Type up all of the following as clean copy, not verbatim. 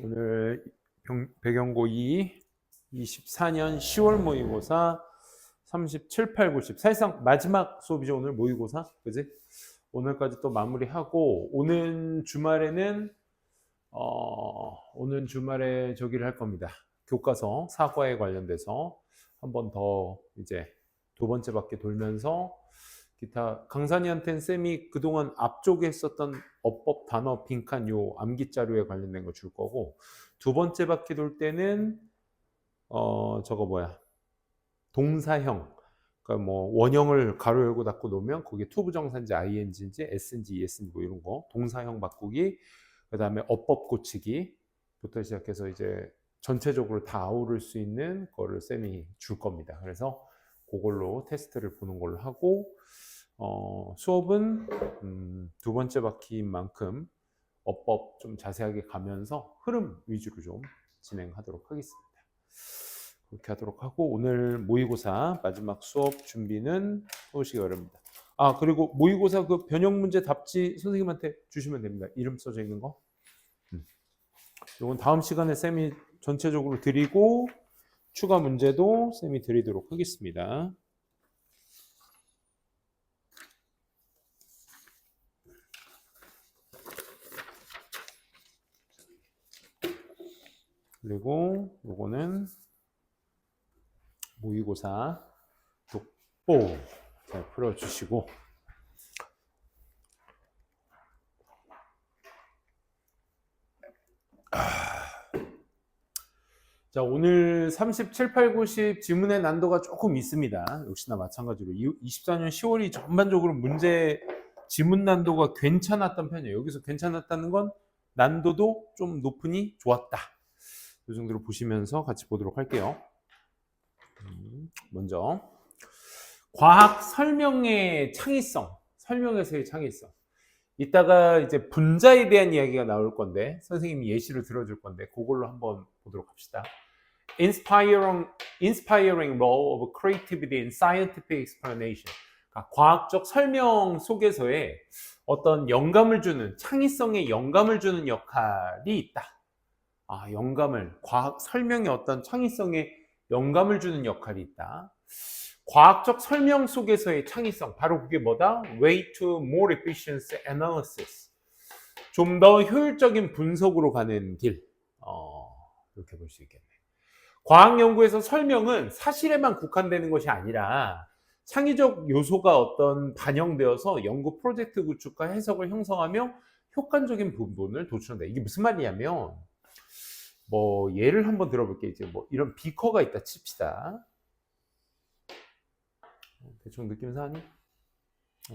오늘 배경고 2 24년 10월 모의고사 37, 8, 90 사실상 마지막 수업이죠. 오늘 모의고사 그지? 오늘까지 또 마무리하고 오는 주말에 저기를 할 겁니다. 교과서 사과에 관련돼서 한 번 더 이제 두 번째 바퀴 돌면서 기타 강산이한테는 쌤이 그동안 앞쪽에 썼던 어법 단어 빈칸 요 암기 자료에 관련된 거 줄 거고, 두 번째 바퀴 돌 때는 저거 뭐야, 동사형, 그러니까 뭐 원형을 가로 열고 닫고 놓으면 거기에 투부정사인지 ing인지 s인지 es인지 뭐 이런 거 동사형 바꾸기, 그 다음에 어법 고치기부터 시작해서 이제 전체적으로 다 아우를 수 있는 거를 쌤이 줄 겁니다. 그래서 그걸로 테스트를 보는 걸로 하고, 수업은 두 번째 바퀴인 만큼 어법 좀 자세하게 가면서 흐름 위주로 좀 진행하도록 하겠습니다. 그렇게 하도록 하고, 오늘 모의고사 마지막 수업 준비는 해보시기 바랍니다. 그리고 모의고사 그 변형 문제 답지 선생님한테 주시면 됩니다. 이름 써져 있는 거. 이건 다음 시간에 쌤이 전체적으로 드리고 추가 문제도 쌤이 드리도록 하겠습니다. 그리고 요거는 모의고사 독보 잘 풀어주시고, 자, 오늘 37, 8, 90 지문의 난도가 조금 있습니다. 역시나 마찬가지로 24년 10월이 전반적으로 문제 지문 난도가 괜찮았던 편이에요. 여기서 괜찮았다는 건 난도도 좀 높으니 좋았다. 이 정도로 보시면서 같이 보도록 할게요. 먼저 과학 설명의 창의성, 설명에서의 창의성. 이따가 이제 분자에 대한 이야기가 나올 건데 선생님이 예시를 들어줄 건데 그걸로 한번 보도록 합시다. Inspiring role of creativity in scientific explanation. 그러니까 과학적 설명 속에서의 어떤 영감을 주는, 창의성에 영감을 주는 역할이 있다. 과학 설명의 어떤 창의성에 영감을 주는 역할이 있다. 과학적 설명 속에서의 창의성, 바로 그게 뭐다? Way to more efficient analysis. 좀 더 효율적인 분석으로 가는 길. 이렇게 볼 수 있겠네. 과학 연구에서 설명은 사실에만 국한되는 것이 아니라 창의적 요소가 어떤 반영되어서 연구 프로젝트 구축과 해석을 형성하며 효과적인 부분을 도출한다. 이게 무슨 말이냐면, 뭐 예를 한번 들어볼게요. 이제 뭐 이런 비커가 있다 칩시다. 대충 느낌 사니?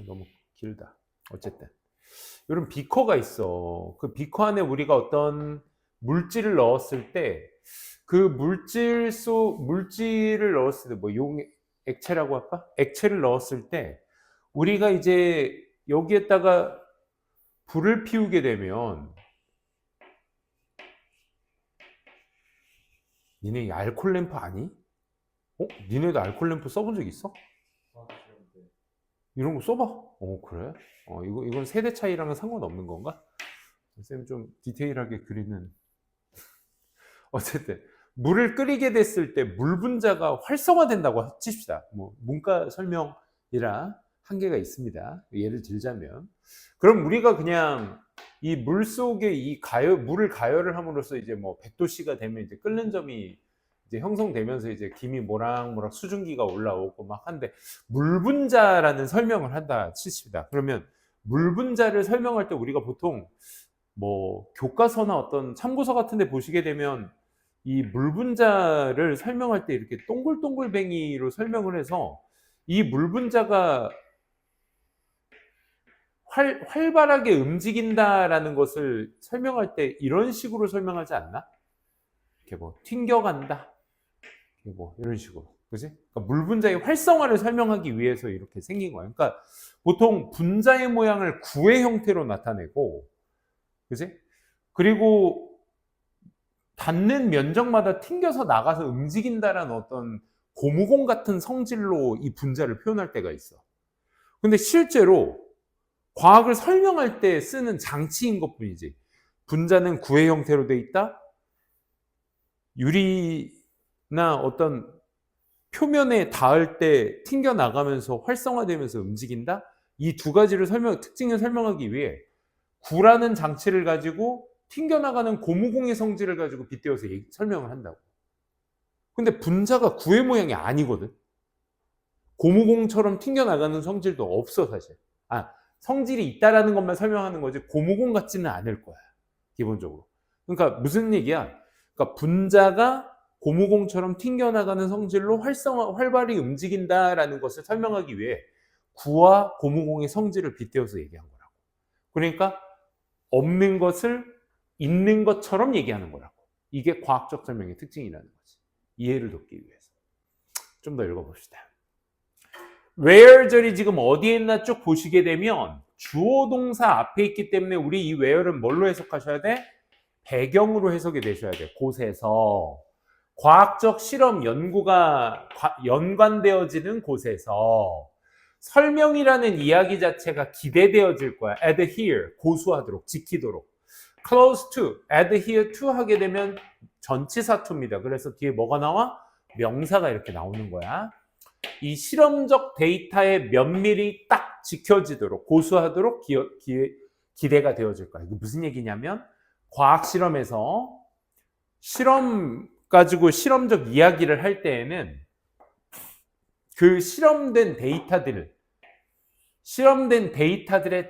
너무 길다. 어쨌든 이런 비커가 있어. 그 비커 안에 우리가 어떤 물질을 넣었을 때, 그 물질을 넣었을 때, 뭐 액체라고 할까? 액체를 넣었을 때 우리가 이제 여기에다가 불을 피우게 되면, 니네 알콜 램프 아니? 니네도 알콜 램프 써본 적 있어? 이런 거 써봐. 그래? 이건 세대 차이랑은 상관없는 건가? 쌤 좀 디테일하게 그리는. 어쨌든 물을 끓이게 됐을 때 물 분자가 활성화된다고 칩시다. 뭐 문과 설명이라 한계가 있습니다. 예를 들자면, 그럼 우리가 그냥 이 물 속에 물을 가열을 함으로써 이제 뭐 100도씨가 되면 이제 끓는 점이 이제 형성되면서 이제 김이 모락모락 수증기가 올라오고 막 한데, 물 분자라는 설명을 한다 칩시다. 그러면 물 분자를 설명할 때 우리가 보통 뭐 교과서나 어떤 참고서 같은 데 보시게 되면 이 물 분자를 설명할 때 이렇게 동글동글뱅이로 설명을 해서 이 물 분자가 활발하게 움직인다라는 것을 설명할 때 이런 식으로 설명하지 않나? 이렇게 뭐 튕겨간다, 이렇게 뭐 이런 식으로, 그지? 그러니까 물 분자의 활성화를 설명하기 위해서 이렇게 생긴 거야. 그러니까 보통 분자의 모양을 구의 형태로 나타내고, 그지? 그리고 닿는 면적마다 튕겨서 나가서 움직인다라는 어떤 고무공 같은 성질로 이 분자를 표현할 때가 있어. 근데 실제로 과학을 설명할 때 쓰는 장치인 것 뿐이지, 분자는 구의 형태로 돼 있다, 유리나 어떤 표면에 닿을 때 튕겨나가면서 활성화되면서 움직인다? 이 두 가지를 특징을 설명하기 위해 구라는 장치를 가지고 튕겨나가는 고무공의 성질을 가지고 빗대어서 설명을 한다고. 근데 분자가 구의 모양이 아니거든. 고무공처럼 튕겨나가는 성질도 없어 사실. 성질이 있다라는 것만 설명하는 거지 고무공 같지는 않을 거야 기본적으로. 그러니까 무슨 얘기야? 그러니까 분자가 고무공처럼 튕겨나가는 성질로 활발히 움직인다라는 것을 설명하기 위해 구와 고무공의 성질을 빗대어서 얘기한 거라고. 그러니까 없는 것을 있는 것처럼 얘기하는 거라고. 이게 과학적 설명의 특징이라는 거지. 이해를 돕기 위해서. 좀 더 읽어봅시다. where절이 지금 어디에 있나 쭉 보시게 되면 주어 동사 앞에 있기 때문에 우리 이 where는 뭘로 해석하셔야 돼? 배경으로 해석이 되셔야 돼. 곳에서. 과학적 실험 연구가 연관되어지는 곳에서 설명이라는 이야기 자체가 기대되어질 거야. adhere, 고수하도록, 지키도록. close to, adhere to 하게 되면 전치사 to입니다. 그래서 뒤에 뭐가 나와? 명사가 이렇게 나오는 거야. 이 실험적 데이터의 면밀히 딱 지켜지도록, 고수하도록 기대가 되어질 거야. 이게 무슨 얘기냐면 과학 실험에서 실험 가지고 실험적 이야기를 할 때에는 그 실험된 데이터들에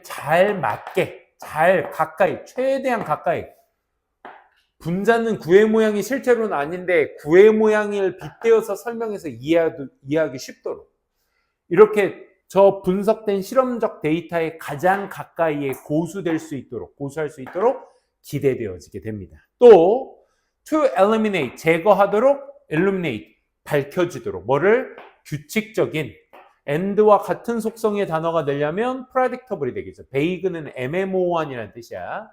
잘 맞게, 잘 가까이, 최대한 가까이. 분자는 구의 모양이 실제로는 아닌데 구의 모양을 빗대어서 설명해서 이해하기 쉽도록 이렇게 저 분석된 실험적 데이터에 가장 가까이에 고수할 수 있도록 기대되어지게 됩니다. 또 to eliminate, 제거하도록, illuminate, 밝혀지도록. 뭐를? 규칙적인, and와 같은 속성의 단어가 되려면 predictable이 되겠죠. vague는 애매모호한이라는 뜻이야.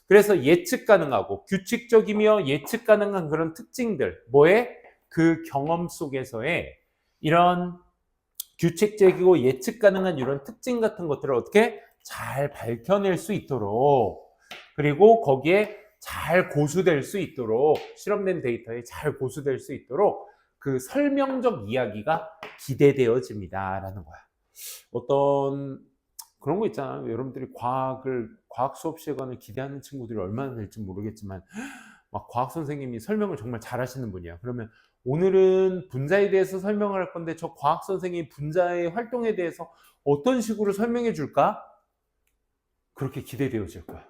그래서 예측 가능하고 규칙적이며 예측 가능한 그런 특징들, 뭐에? 그 경험 속에서의 이런 규칙적이고 예측 가능한 이런 특징 같은 것들을 어떻게 잘 밝혀낼 수 있도록, 그리고 거기에 잘 고수될 수 있도록, 실험된 데이터에 잘 고수될 수 있도록 그 설명적 이야기가 기대되어집니다라는 거야. 어떤 그런 거 있잖아. 여러분들이 과학 수업 시간을 기대하는 친구들이 얼마나 될지 모르겠지만 막 과학 선생님이 설명을 정말 잘하시는 분이야. 그러면 오늘은 분자에 대해서 설명을 할 건데 저 과학 선생님이 분자의 활동에 대해서 어떤 식으로 설명해 줄까? 그렇게 기대되어질 거야.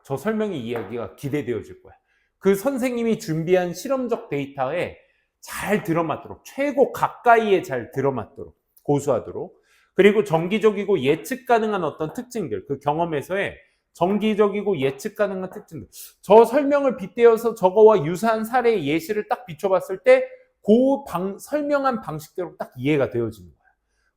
저 설명의 이야기가 기대되어질 거야. 그 선생님이 준비한 실험적 데이터에 잘 들어맞도록, 최고 가까이에 잘 들어맞도록, 고수하도록, 그리고 정기적이고 예측 가능한 어떤 특징들, 그 경험에서의 정기적이고 예측 가능한 특징들, 저 설명을 빗대어서 저거와 유사한 사례의 예시를 딱 비춰봤을 때 설명한 방식대로 딱 이해가 되어지는 거야.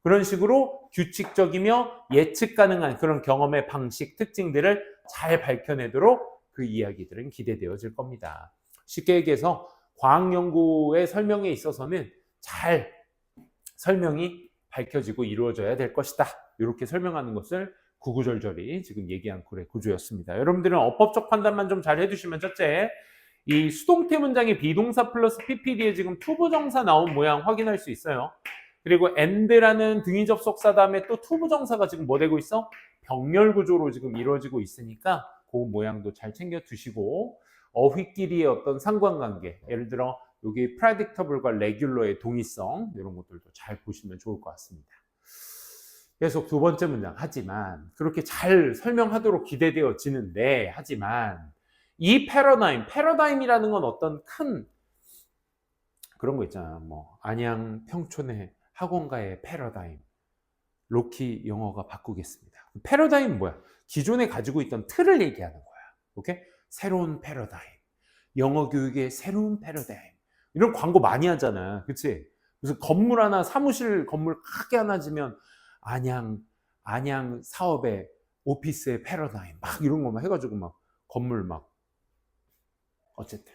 그런 식으로 규칙적이며 예측 가능한 그런 경험의 방식, 특징들을 잘 밝혀내도록 그 이야기들은 기대되어질 겁니다. 쉽게 얘기해서 과학 연구의 설명에 있어서는 잘 설명이 밝혀지고 이루어져야 될 것이다. 이렇게 설명하는 것을 구구절절히 지금 얘기한 글의 구조였습니다. 여러분들은 어법적 판단만 좀 잘 해두시면, 첫째, 이 수동태 문장의 비동사 플러스 PPD에 지금 투부정사 나온 모양 확인할 수 있어요. 그리고 and라는 등위 접속사 다음에 또 투부정사가 지금 뭐 되고 있어? 병렬 구조로 지금 이루어지고 있으니까 그 모양도 잘 챙겨 두시고, 어휘끼리의 어떤 상관관계, 예를 들어 여기 predictable과 regular의 동의성, 이런 것들도 잘 보시면 좋을 것 같습니다. 계속 두 번째 문장. 하지만 그렇게 잘 설명하도록 기대되어지는데, 하지만 이 패러다임이라는 건 어떤 큰 그런 거 있잖아. 뭐 안양 평촌의 학원가의 패러다임, 로키 영어가 바꾸겠습니다. 패러다임 뭐야? 기존에 가지고 있던 틀을 얘기하는 거야. 오케이? 새로운 패러다임, 영어 교육의 새로운 패러다임, 이런 광고 많이 하잖아. 그치? 무슨 건물 하나, 사무실 건물 크게 하나 지면 안양 사업의 오피스의 패러다임 막 이런 거만 해가지고 막 건물 막, 어쨌든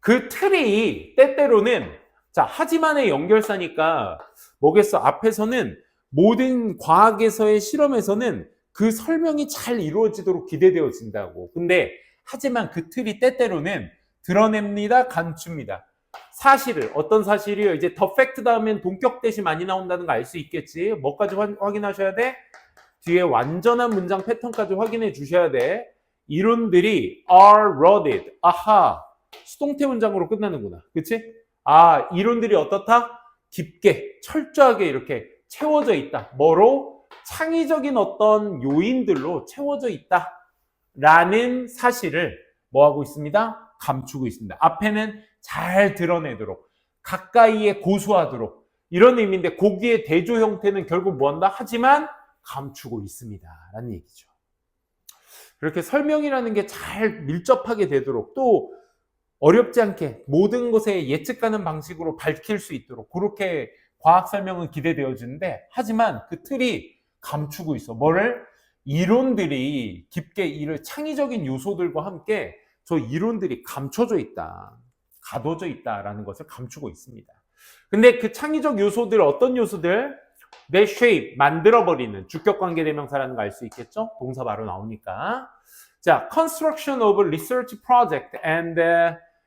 그 틀이 때때로는, 자, 하지만의 연결사니까 뭐겠어? 앞에서는 모든 과학에서의 실험에서는 그 설명이 잘 이루어지도록 기대되어진다고. 근데 하지만 그 틀이 때때로는 드러냅니다. 감춥니다. 사실을, 어떤 사실이요? 이제 the fact 다음엔 동격 대시 많이 나온다는 거 알 수 있겠지. 뭐까지 확인하셔야 돼? 뒤에 완전한 문장 패턴까지 확인해 주셔야 돼. 이론들이 are rooted. 아하, 수동태 문장으로 끝나는구나. 그치? 아, 이론들이 어떻다? 깊게, 철저하게 이렇게 채워져 있다. 뭐로? 창의적인 어떤 요인들로 채워져 있다. 라는 사실을 뭐 하고 있습니다? 감추고 있습니다. 앞에는 잘 드러내도록, 가까이에 고수하도록, 이런 의미인데 거기에 대조 형태는 결국 뭐 한다? 하지만 감추고 있습니다. 라는 얘기죠. 그렇게 설명이라는 게 잘 밀접하게 되도록, 또 어렵지 않게 모든 것에 예측 가는 방식으로 밝힐 수 있도록 그렇게 과학 설명은 기대되어지는데, 하지만 그 틀이 감추고 있어. 뭐를? 이론들이 깊게 이를 창의적인 요소들과 함께 저 이론들이 감춰져 있다, 가둬져 있다라는 것을 감추고 있습니다. 근데 그 창의적 요소들, 어떤 요소들? 내 shape, 만들어버리는 주격관계대명사라는 거 알 수 있겠죠? 동사 바로 나오니까. 자, construction of research project and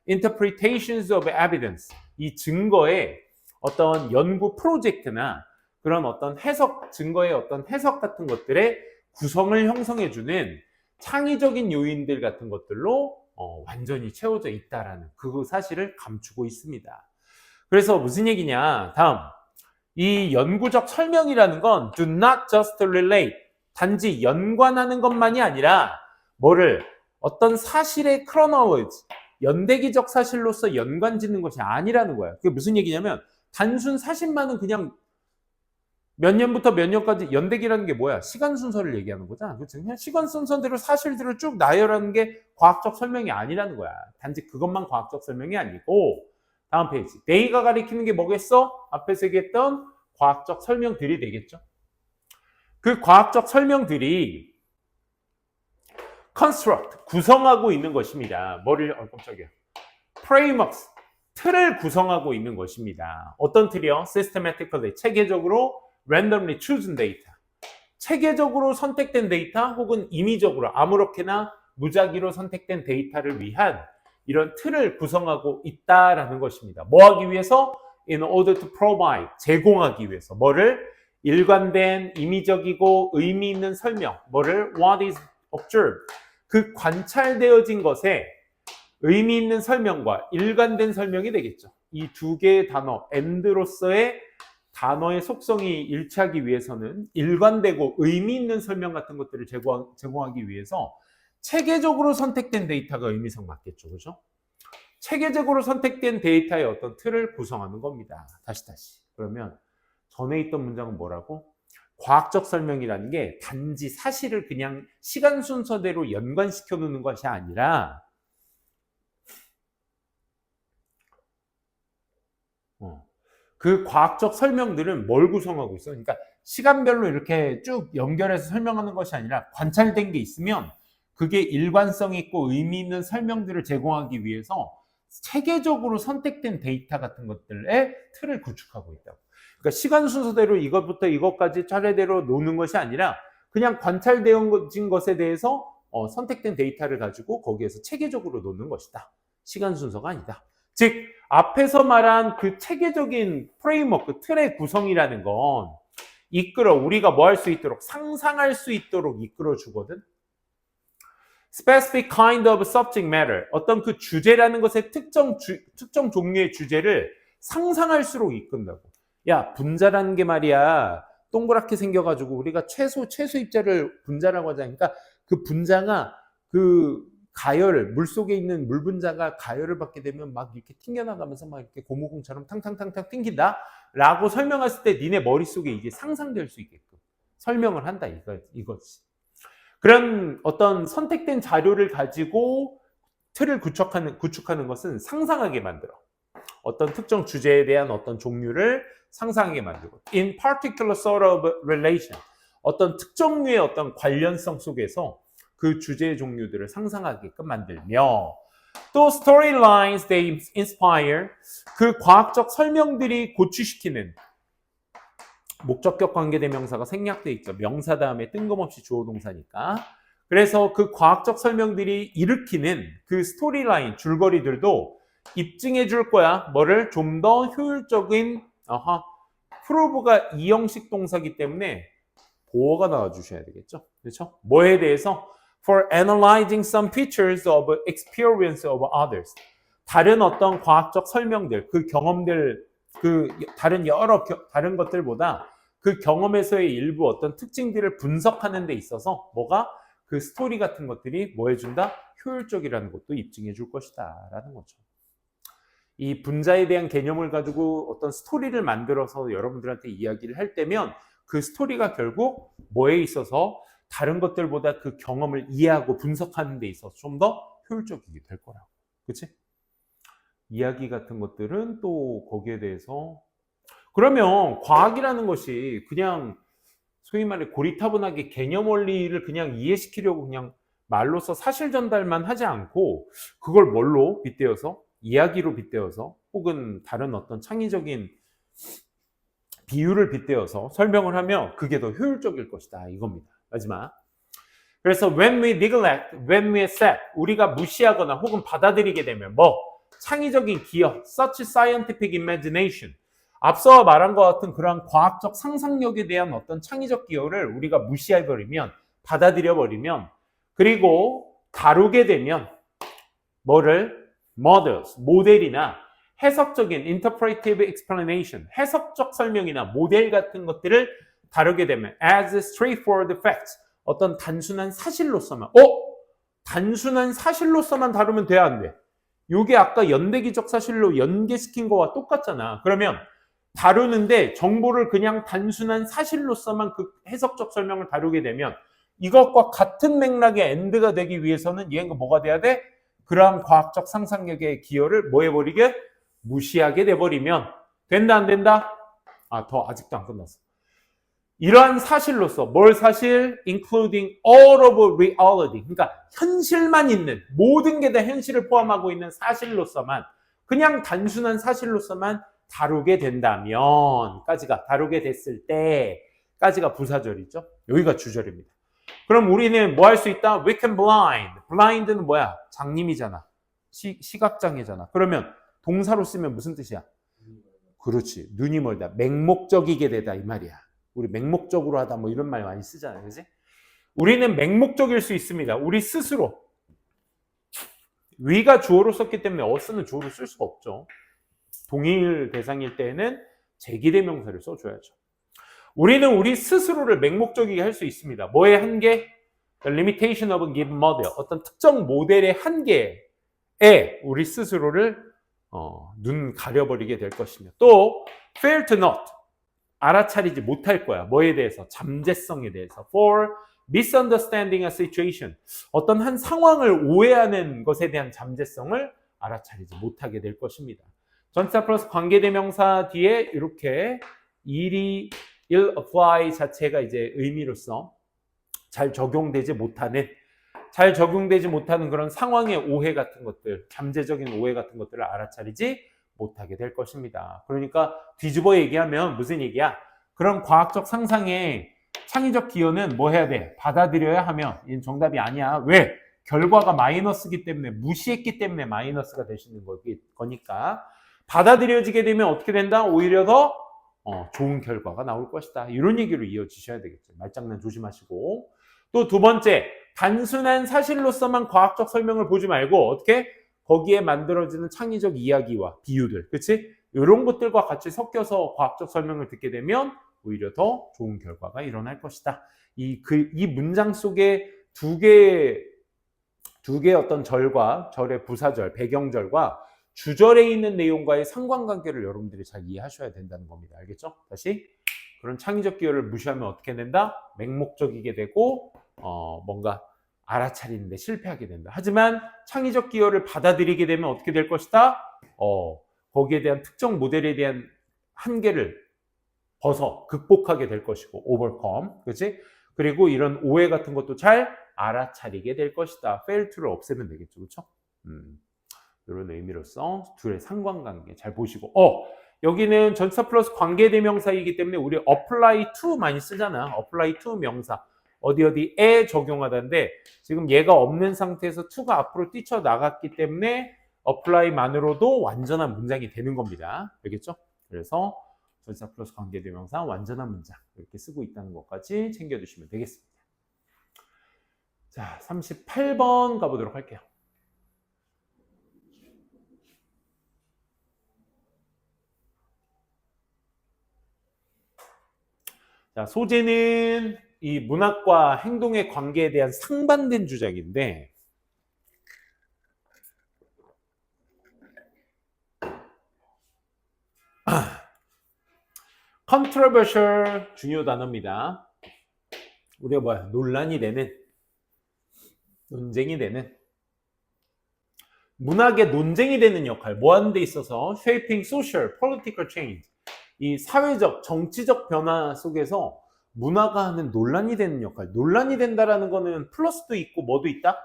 interpretations of evidence. 이 증거의 어떤 연구 프로젝트나 그런 어떤 해석, 증거의 어떤 해석 같은 것들의 구성을 형성해주는 창의적인 요인들 같은 것들로 완전히 채워져 있다라는 그 사실을 감추고 있습니다. 그래서 무슨 얘기냐? 다음. 이 연구적 설명이라는 건 do not just relate, 단지 연관하는 것만이 아니라 뭐를? 어떤 사실의 chronology, 연대기적 사실로서 연관짓는 것이 아니라는 거야. 그게 무슨 얘기냐면 단순 사실만은 그냥 몇 년부터 몇 년까지, 연대기라는 게 뭐야? 시간 순서를 얘기하는 거잖아. 그렇죠? 그냥 시간 순서대로 사실들을 쭉 나열하는 게 과학적 설명이 아니라는 거야. 단지 그것만 과학적 설명이 아니고. 다음 페이지. 데이가 가리키는 게 뭐겠어? 앞에서 얘기했던 과학적 설명들이 되겠죠. 그 과학적 설명들이 construct, 구성하고 있는 것입니다. 뭐를? 깜짝이야. frameworks, 틀을 구성하고 있는 것입니다. 어떤 틀이요? systematically, 체계적으로, randomly chosen data, 체계적으로 선택된 데이터 혹은 임의적으로 아무렇게나 무작위로 선택된 데이터를 위한 이런 틀을 구성하고 있다라는 것입니다. 뭐 하기 위해서? In order to provide, 제공하기 위해서. 뭐를? 일관된, 임의적이고 의미 있는 설명. 뭐를? What is observed, 그 관찰되어진 것에 의미 있는 설명과 일관된 설명이 되겠죠. 이 두 개의 단어, and로서의 단어의 속성이 일치하기 위해서는 일관되고 의미 있는 설명 같은 것들을 제공하기 위해서 체계적으로 선택된 데이터가 의미상 맞겠죠. 그죠? 체계적으로 선택된 데이터의 어떤 틀을 구성하는 겁니다. 다시. 그러면 전에 있던 문장은 뭐라고? 과학적 설명이라는 게 단지 사실을 그냥 시간 순서대로 연관시켜 놓는 것이 아니라 그 과학적 설명들은 뭘 구성하고 있어? 그러니까 시간별로 이렇게 쭉 연결해서 설명하는 것이 아니라 관찰된 게 있으면 그게 일관성 있고 의미 있는 설명들을 제공하기 위해서 체계적으로 선택된 데이터 같은 것들의 틀을 구축하고 있다고. 그러니까 시간 순서대로 이것부터 이것까지 차례대로 놓는 것이 아니라 그냥 관찰되어진 것에 대해서 선택된 데이터를 가지고 거기에서 체계적으로 놓는 것이다. 시간 순서가 아니다. 즉 앞에서 말한 그 체계적인 프레임워크, 틀의 구성이라는 건 우리가 뭐 할 수 있도록, 상상할 수 있도록 이끌어 주거든. specific kind of subject matter, 어떤 그 주제라는 것의 특정 종류의 주제를 상상할수록 이끈다고. 야, 분자라는 게 말이야 동그랗게 생겨가지고 우리가 최소 입자를 분자라고 하잖아. 그러니까 그 분자가 그 가열, 물속에 있는 물 분자가 가열을 받게 되면 막 이렇게 튕겨나가면서 막 이렇게 고무공처럼 탕탕탕탕 튕긴다 라고 설명했을 때 니네 머릿속에 이게 상상될 수 있게끔 설명을 한다 이거지. 그런 어떤 선택된 자료를 가지고 틀을 구축하는 것은 상상하게 만들어. 어떤 특정 주제에 대한 어떤 종류를 상상하게 만들고. In particular sort of relation, 어떤 특정류의 어떤 관련성 속에서 그 주제의 종류들을 상상하게끔 만들며, 또 storylines they inspire, 그 과학적 설명들이 고취시키는, 목적격 관계대명사가 생략돼 있죠. 명사 다음에 뜬금없이 주어 동사니까 그래서 그 과학적 설명들이 일으키는 그 스토리라인, 줄거리들도 입증해 줄 거야. 뭐를? 좀 더 효율적인, 프로브가 이형식 동사기 때문에 보어가 나와주셔야 되겠죠. 그렇죠? 뭐에 대해서? For analyzing some features of experience of others. 다른 어떤 과학적 설명들, 그 경험들, 그 다른 여러 다른 것들보다 그 경험에서의 일부 어떤 특징들을 분석하는 데 있어서 뭐가? 그 스토리 같은 것들이 뭐 해준다? 효율적이라는 것도 입증해 줄 것이다 라는 거죠. 이 분자에 대한 개념을 가지고 어떤 스토리를 만들어서 여러분들한테 이야기를 할 때면 그 스토리가 결국 뭐에 있어서 다른 것들보다 그 경험을 이해하고 분석하는 데 있어서 좀 더 효율적이게 될 거라고. 그치? 이야기 같은 것들은 또 거기에 대해서 그러면 과학이라는 것이 그냥 소위 말해 고리타분하게 개념 원리를 그냥 이해시키려고 그냥 말로써 사실 전달만 하지 않고 그걸 뭘로 빗대어서 이야기로 빗대어서 혹은 다른 어떤 창의적인 비유를 빗대어서 설명을 하면 그게 더 효율적일 것이다 이겁니다. 마지막. 그래서 when we neglect, when we accept, 우리가 무시하거나 혹은 받아들이게 되면 뭐 창의적인 기여, such scientific imagination, 앞서 말한 것 같은 그러한 과학적 상상력에 대한 어떤 창의적 기여를 우리가 무시해버리면, 받아들여버리면, 그리고 다루게 되면 뭐를? models, 모델이나 해석적인 interpretive explanation, 해석적 설명이나 모델 같은 것들을 다루게 되면 as straightforward facts, 어떤 단순한 사실로서만 단순한 사실로서만 다루면 돼야 안 돼. 이게 아까 연대기적 사실로 연계시킨 거와 똑같잖아. 그러면 다루는데 정보를 그냥 단순한 사실로서만 그 해석적 설명을 다루게 되면 이것과 같은 맥락의 엔드가 되기 위해서는 얘가 뭐가 돼야 돼? 그러한 과학적 상상력의 기여를 뭐 해버리게? 무시하게 돼버리면 된다 안 된다? 아직도 안 끝났어. 이러한 사실로서 뭘 사실? including all of reality, 그러니까 현실만 있는 모든 게 다 현실을 포함하고 있는 사실로서만 그냥 단순한 사실로서만 다루게 된다면 까지가 다루게 됐을 때까지가 부사절이죠. 여기가 주절입니다. 그럼 우리는 뭐 할 수 있다? We can blind. blind는 뭐야? 장님이잖아. 시각장애잖아. 그러면 동사로 쓰면 무슨 뜻이야? 그렇지. 눈이 멀다. 맹목적이게 되다 이 말이야. 우리 맹목적으로 하다 뭐 이런 말 많이 쓰잖아요. 그지? 우리는 맹목적일 수 있습니다. 우리 스스로. 위가 주어로 썼기 때문에 어스는 주어로 쓸 수가 없죠. 동일 대상일 때에는 제기대명사를 써줘야죠. 우리는 우리 스스로를 맹목적이게 할 수 있습니다. 뭐의 한계? The limitation of a given model. 어떤 특정 모델의 한계에 우리 스스로를 눈 가려버리게 될 것이며 또 fail to not. 알아차리지 못할 거야. 뭐에 대해서? 잠재성에 대해서. For misunderstanding a situation. 어떤 한 상황을 오해하는 것에 대한 잠재성을 알아차리지 못하게 될 것입니다. 전치사 플러스 관계대명사 뒤에 이렇게 will apply 자체가 이제 의미로서 잘 적용되지 못하는 그런 상황의 오해 같은 것들, 잠재적인 오해 같은 것들을 알아차리지 못하게 될 것입니다. 그러니까 뒤집어 얘기하면 무슨 얘기야? 그런 과학적 상상의 창의적 기여는 뭐 해야 돼? 받아들여야 하면 이건 정답이 아니야. 왜? 결과가 마이너스기 때문에 무시했기 때문에 마이너스가 되시는 거니까 받아들여지게 되면 어떻게 된다? 오히려 더 좋은 결과가 나올 것이다. 이런 얘기로 이어지셔야 되겠죠. 말장난 조심하시고. 또 두 번째, 단순한 사실로서만 과학적 설명을 보지 말고 어떻게? 거기에 만들어지는 창의적 이야기와 비유들, 그치? 이런 것들과 같이 섞여서 과학적 설명을 듣게 되면 오히려 더 좋은 결과가 일어날 것이다. 이 문장 속에 두 개의 어떤 절의 부사절, 배경절과 주절에 있는 내용과의 상관관계를 여러분들이 잘 이해하셔야 된다는 겁니다. 알겠죠? 다시. 그런 창의적 기여를 무시하면 어떻게 된다? 맹목적이게 되고 뭔가 알아차리는 데 실패하게 된다. 하지만 창의적 기여를 받아들이게 되면 어떻게 될 것이다? 거기에 대한 특정 모델에 대한 한계를 극복하게 될 것이고 overcome, 그렇지? 그리고 이런 오해 같은 것도 잘 알아차리게 될 것이다. fail to를 없애면 되겠죠, 그렇죠? 이런 의미로서 둘의 상관관계 잘 보시고 여기는 전치사 플러스 관계대명사이기 때문에 우리 apply to 많이 쓰잖아. apply to 명사. 어디에 적용하다인데 지금 얘가 없는 상태에서 to가 앞으로 뛰쳐나갔기 때문에 apply만으로도 완전한 문장이 되는 겁니다. 알겠죠? 그래서 전치사 플러스 관계대명사 완전한 문장 이렇게 쓰고 있다는 것까지 챙겨두시면 되겠습니다. 자, 38번 가보도록 할게요. 자, 소재는 이 문학과 행동의 관계에 대한 상반된 주장인데 controversial 중요 단어입니다. 우리가 뭐야? 논란이 되는, 논쟁이 되는, 문학의 논쟁이 되는 역할, 뭐 하는 데 있어서 shaping social, political change, 이 사회적, 정치적 변화 속에서 문화가 하는 논란이 되는 역할. 논란이 된다라는 거는 플러스도 있고 뭐도 있다?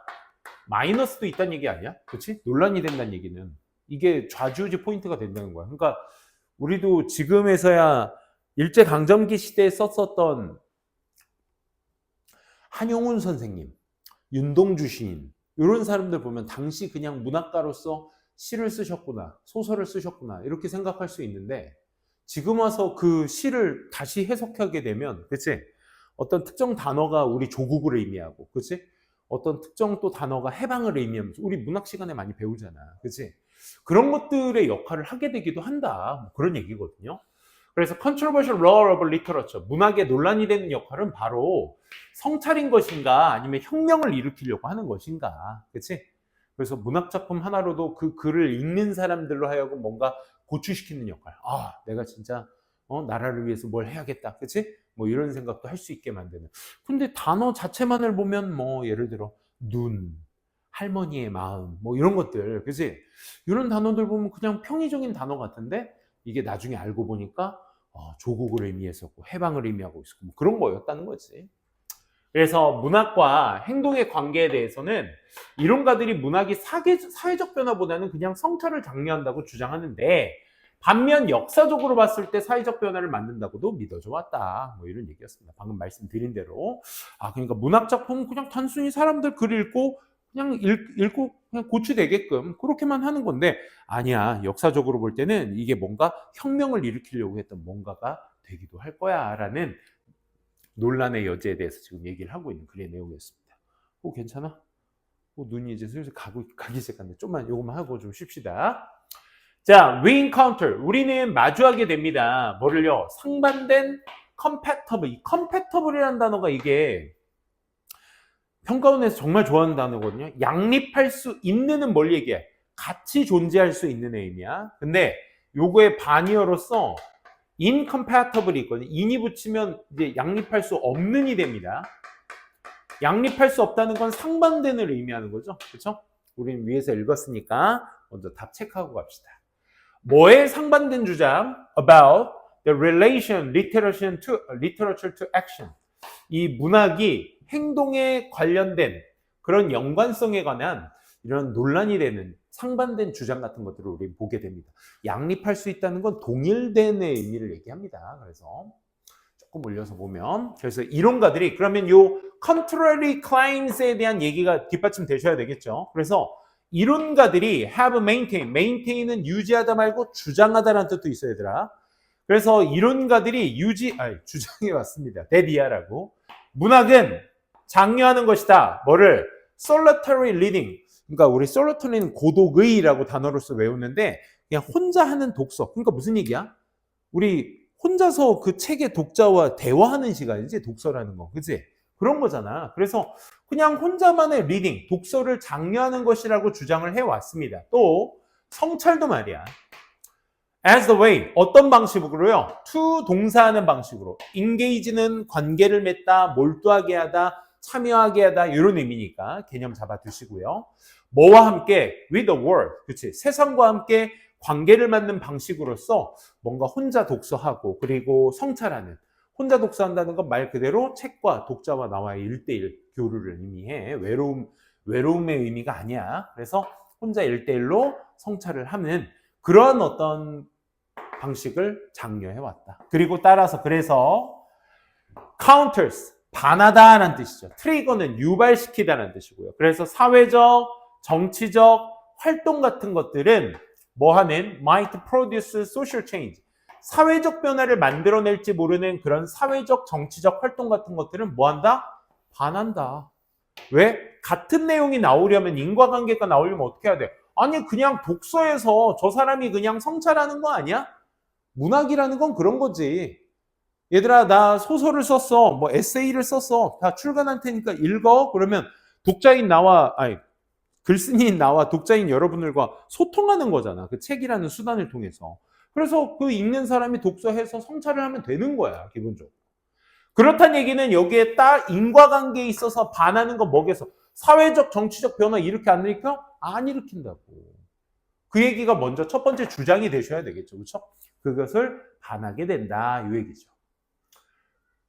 마이너스도 있다는 얘기 아니야? 그렇지? 논란이 된다는 얘기는 이게 좌지우지 포인트가 된다는 거야. 그러니까 우리도 지금에서야 일제강점기 시대에 썼었던 한용운 선생님, 윤동주 시인 이런 사람들 보면 당시 그냥 문학가로서 시를 쓰셨구나, 소설을 쓰셨구나 이렇게 생각할 수 있는데 지금 와서 그 시를 다시 해석하게 되면, 그치? 어떤 특정 단어가 우리 조국을 의미하고, 그치? 어떤 특정 또 단어가 해방을 의미하면서 우리 문학 시간에 많이 배우잖아, 그치? 그런 것들의 역할을 하게 되기도 한다, 뭐 그런 얘기거든요. 그래서 controversial role of literature, 문학의 논란이 되는 역할은 바로 성찰인 것인가 아니면 혁명을 일으키려고 하는 것인가, 그치? 그래서 문학작품 하나로도 그 글을 읽는 사람들로 하여금 뭔가 고취시키는 역할. 아, 내가 진짜 나라를 위해서 뭘 해야겠다, 그치? 뭐 이런 생각도 할 수 있게 만드는. 근데 단어 자체만을 보면 뭐 예를 들어 눈, 할머니의 마음, 뭐 이런 것들, 그치? 이런 단어들 보면 그냥 평이적인 단어 같은데 이게 나중에 알고 보니까 조국을 의미했었고 해방을 의미하고 있었고 뭐 그런 거였다는 거지. 그래서 문학과 행동의 관계에 대해서는 이론가들이 문학이 사회적 변화보다는 그냥 성찰을 장려한다고 주장하는데 반면 역사적으로 봤을 때 사회적 변화를 만든다고도 믿어져 왔다. 뭐 이런 얘기였습니다. 방금 말씀드린 대로. 그러니까 문학 작품은 그냥 단순히 사람들 글 읽고 그냥 읽고 그냥 고취되게끔 그렇게만 하는 건데 아니야. 역사적으로 볼 때는 이게 뭔가 혁명을 일으키려고 했던 뭔가가 되기도 할 거야 라는 논란의 여지에 대해서 지금 얘기를 하고 있는 글의 내용이었습니다. 괜찮아? 눈이 이제 슬슬 가기 시작하는데 좀만 요것만 하고 좀 쉽시다. 자, we encounter. 우리는 마주하게 됩니다. 뭐를요? 상반된 compatible. 이 compatible이라는 단어가 이게 평가원에서 정말 좋아하는 단어거든요. 양립할 수 있는은 뭘 얘기해? 같이 존재할 수 있는 의미야. 근데 요거의 반이어로서 incompatible이 있거든요. in이 붙이면 이제 양립할 수 없는이 됩니다. 양립할 수 없다는 건 상반된을 의미하는 거죠. 그렇죠? 우리는 위에서 읽었으니까 먼저 답 체크하고 갑시다. 뭐의 상반된 주장? About the relation literature to action. 이 문학이 행동에 관련된 그런 연관성에 관한 이런 논란이 되는 상반된 주장 같은 것들을 우리 보게 됩니다. 양립할 수 있다는 건 동일된의 의미를 얘기합니다. 그래서 조금 올려서 보면 그래서 이론가들이 그러면 요 contrary claims에 대한 얘기가 뒷받침 되셔야 되겠죠. 그래서 이론가들이 have maintain은 유지하다 말고 주장하다라는 뜻도 있어야 되더라. 그래서 이론가들이 주장해 왔습니다. 데디아라고. 문학은 장려하는 것이다. 뭐를? solitary reading. 그러니까 우리 solitary는 고독의라고 단어로서 외우는데 그냥 혼자 하는 독서. 그러니까 무슨 얘기야? 우리 혼자서 그 책의 독자와 대화하는 시간이지 독서라는 거. 그치? 그런 거잖아. 그래서 그냥 혼자만의 리딩, 독서를 장려하는 것이라고 주장을 해왔습니다. 또 성찰도 말이야. as the way, 어떤 방식으로요? to 동사하는 방식으로. engage는 관계를 맺다, 몰두하게 하다, 참여하게 하다 이런 의미니까 개념 잡아두시고요. 뭐와 함께? with the world. 그치? 세상과 함께 관계를 맺는 방식으로서 뭔가 혼자 독서하고 그리고 성찰하는. 혼자 독서한다는 건 말 그대로 책과 독자와 나와의 1대1 교류를 의미해. 외로움의 의미가 아니야. 그래서 혼자 1대1로 성찰을 하는 그런 어떤 방식을 장려해 왔다. 그리고 따라서 그래서 counters, 반하다라는 뜻이죠. 트리거는 유발시키다라는 뜻이고요. 그래서 사회적, 정치적 활동 같은 것들은 뭐 하는 might produce social change. 사회적 변화를 만들어낼지 모르는 그런 사회적, 정치적 활동 같은 것들은 뭐 한다? 반한다. 왜? 같은 내용이 나오려면 인과관계가 나오려면 어떻게 해야 돼? 아니 그냥 독서에서 저 사람이 그냥 성찰하는 거 아니야? 문학이라는 건 그런 거지. 얘들아 나 소설을 썼어. 뭐 에세이를 썼어. 다 출간할 테니까 읽어. 그러면 독자인 나와 아니 글쓴이인 나와 독자인 여러분들과 소통하는 거잖아. 그 책이라는 수단을 통해서. 그래서 그 읽는 사람이 독서해서 성찰을 하면 되는 거야. 기본적으로. 그렇다는 얘기는 여기에 딱 인과관계에 있어서 반하는 건 뭐겠어? 사회적, 정치적 변화 이렇게 안 일으켜? 안 일으킨다고. 그 얘기가 먼저 첫 번째 주장이 되셔야 되겠죠. 그렇죠? 그것을 반하게 된다. 이 얘기죠.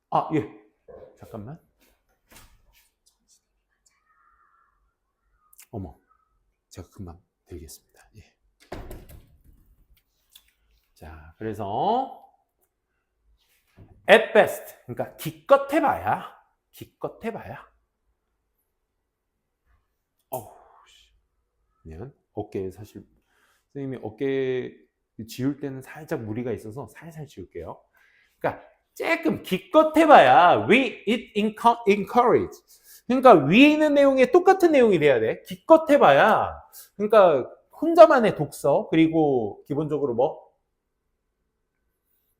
아, 예. 잠깐만. 어머. 제가 금방 드리겠습니다. 예. 자, 그래서 at best. 그러니까 기껏 해봐야. 기껏 해봐야. 그냥 어깨에 사실 선생님이 어깨 지울 때는 살짝 무리가 있어서 살살 지울게요. 그러니까 조금 기껏 해봐야 we it encourage. 그러니까 위에 있는 내용에 똑같은 내용이 돼야 돼. 기껏 해봐야. 그러니까 혼자만의 독서 그리고 기본적으로 뭐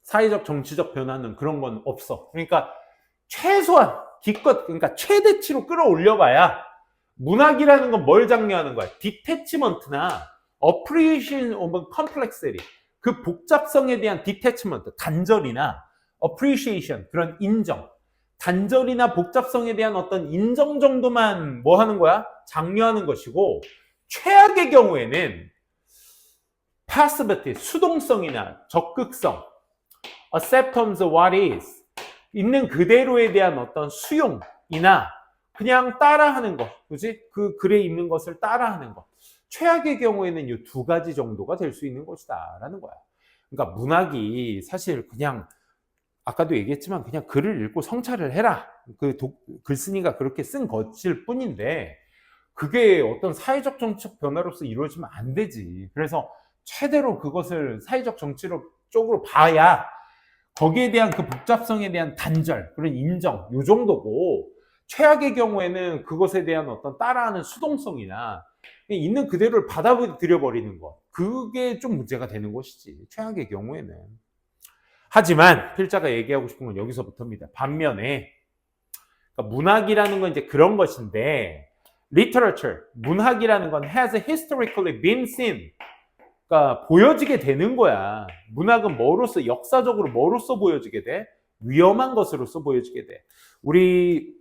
사회적 정치적 변화는 그런 건 없어. 그러니까 최소한 기껏 그러니까 최대치로 끌어올려봐야 문학이라는 건 뭘 장려하는 거야? 디태치먼트나 appreciation of complexity 그 복잡성에 대한 디태치먼트 단절이나 appreciation 그런 인정 단절이나 복잡성에 대한 어떤 인정 정도만 뭐 하는 거야? 장려하는 것이고 최악의 경우에는 passivity 수동성이나 적극성 acceptance of what is 있는 그대로에 대한 어떤 수용이나 그냥 따라하는 거, 그지? 그 글에 있는 것을 따라하는 거. 최악의 경우에는 이 두 가지 정도가 될 수 있는 것이다라는 거야. 그러니까 문학이 사실 그냥 아까도 얘기했지만 그냥 글을 읽고 성찰을 해라. 글쓴이가 그렇게 쓴 것일 뿐인데 그게 어떤 사회적 정치적 변화로서 이루어지면 안 되지. 그래서 최대로 그것을 사회적 정치로 쪽으로 봐야 거기에 대한 그 복잡성에 대한 단절, 그런 인정, 요 정도고 최악의 경우에는 그것에 대한 어떤 따라하는 수동성이나 있는 그대로를 받아들여 버리는 것. 그게 좀 문제가 되는 것이지. 최악의 경우에는. 하지만 필자가 얘기하고 싶은 건 여기서부터입니다. 반면에 그러니까 문학이라는 건 이제 그런 것인데 literature, 문학이라는 건 has historically been seen. 그러니까 보여지게 되는 거야. 문학은 뭐로서 역사적으로 뭐로서 보여지게 돼? 위험한 것으로서 보여지게 돼. 우리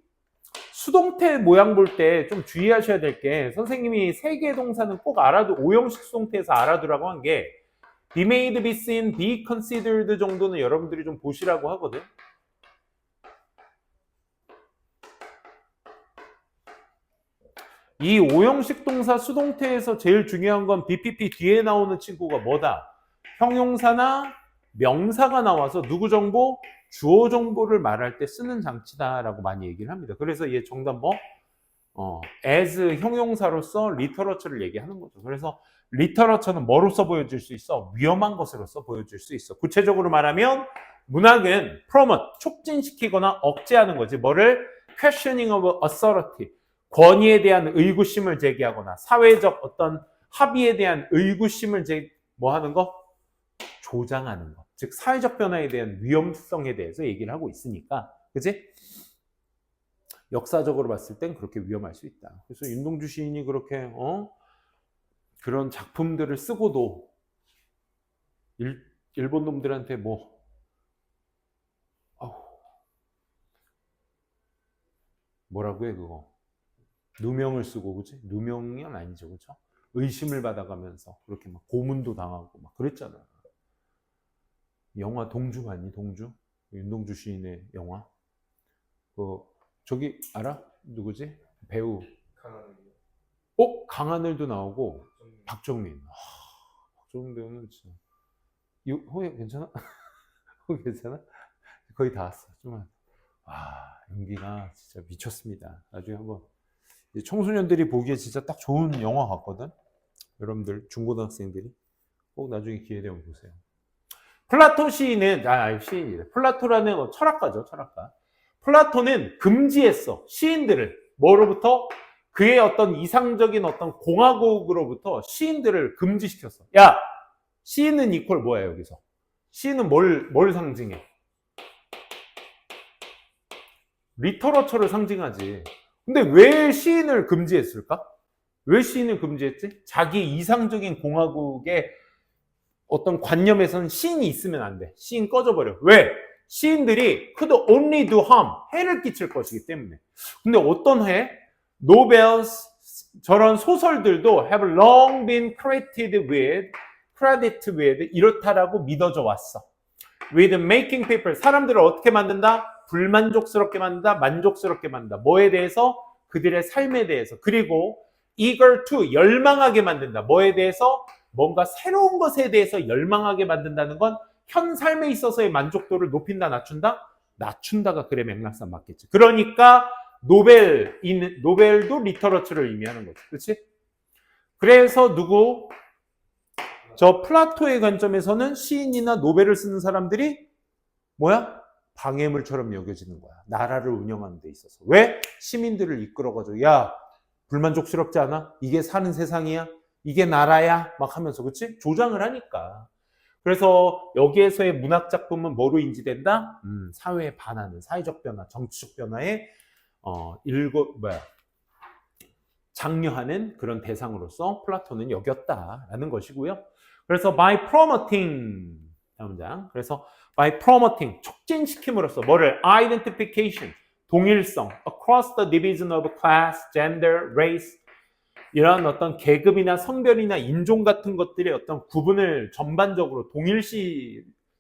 수동태 모양 볼 때 좀 주의하셔야 될 게 선생님이 세 개의 동사는 꼭 알아도 오형식 수동태에서 알아두라고 한 게 be made, be seen, be considered 정도는 여러분들이 좀 보시라고 하거든. 이 오형식 동사 수동태에서 제일 중요한 건 BPP 뒤에 나오는 친구가 뭐다? 형용사나 명사가 나와서 누구 정보? 주어 정보를 말할 때 쓰는 장치다라고 많이 얘기를 합니다. 그래서 얘 정답 뭐? as 형용사로서 리터러처를 얘기하는 거죠. 그래서 리터러처는 뭐로서 보여줄 수 있어? 위험한 것으로서 보여줄 수 있어. 구체적으로 말하면 문학은 promote, 촉진시키거나 억제하는 거지. 뭐를? questioning of authority. 권위에 대한 의구심을 제기하거나 사회적 어떤 합의에 대한 의구심을 뭐 하는 거? 조장하는 거. 즉 사회적 변화에 대한 위험성에 대해서 얘기를 하고 있으니까. 그지? 역사적으로 봤을 땐 그렇게 위험할 수 있다. 그래서 윤동주 시인이 그렇게 그런 작품들을 쓰고도 일본 놈들한테 뭐 뭐라고 해 그거 누명을 쓰고 그지? 누명은 아니죠, 그렇죠? 의심을 받아가면서 그렇게 막 고문도 당하고 막 그랬잖아. 영화 동주 봤니? 동주? 윤동주 시인의 영화. 저기 알아? 누구지? 배우. 강하늘도 나오고 박정민. 박정민 배우는 진짜. 호야 괜찮아? 호야 괜찮아? 거의 다 왔어. 좀만. 연기가 진짜 미쳤습니다. 나중에 한번 청소년들이 보기에 진짜 딱 좋은 영화 같거든. 여러분들 중고등학생들이 꼭 나중에 기회 되면 보세요. 플라토 시인은 시인이래. 플라토라는 철학가죠, 철학가. 플라토는 금지했어. 시인들을 뭐로부터 그의 어떤 이상적인 어떤 공화국으로부터 시인들을 금지시켰어. 야, 시인은 이퀄 뭐야 여기서? 시인은 뭘 상징해? 리터러처를 상징하지. 근데 왜 시인을 금지했을까? 왜 시인을 금지했지? 자기 이상적인 공화국의 어떤 관념에서는 시인이 있으면 안 돼. 시인 꺼져버려. 왜? 시인들이 could only do harm, 해를 끼칠 것이기 때문에. 근데 어떤 해? 노벨스 저런 소설들도 have long been credited with 이렇다라고 믿어져 왔어. with making people, 사람들을 어떻게 만든다? 불만족스럽게 만든다, 만족스럽게 만든다. 뭐에 대해서? 그들의 삶에 대해서. 그리고 eager to, 열망하게 만든다. 뭐에 대해서? 뭔가 새로운 것에 대해서 열망하게 만든다는 건 현 삶에 있어서의 만족도를 높인다, 낮춘다? 낮춘다가 그래 맥락상 맞겠지. 그러니까 노벨도 리터러처를 의미하는 거지. 그렇지? 그래서 저 플라토의 관점에서는 시인이나 노벨을 쓰는 사람들이 뭐야? 방해물처럼 여겨지는 거야. 나라를 운영하는 데 있어서. 왜? 시민들을 이끌어가지고 야, 불만족스럽지 않아? 이게 사는 세상이야? 이게 나라야? 막 하면서 그치? 조장을 하니까. 그래서 여기에서의 문학작품은 뭐로 인지된다? 사회에 반하는 사회적 변화, 정치적 변화에 장려하는 그런 대상으로서 플라톤은 여겼다라는 것이고요. 그래서 by promoting, 다음 문장. 그래서 by promoting, 촉진시킴으로써 뭐를? identification, 동일성, across the division of class, gender, race, 이런 어떤 계급이나 성별이나 인종 같은 것들의 어떤 구분을 전반적으로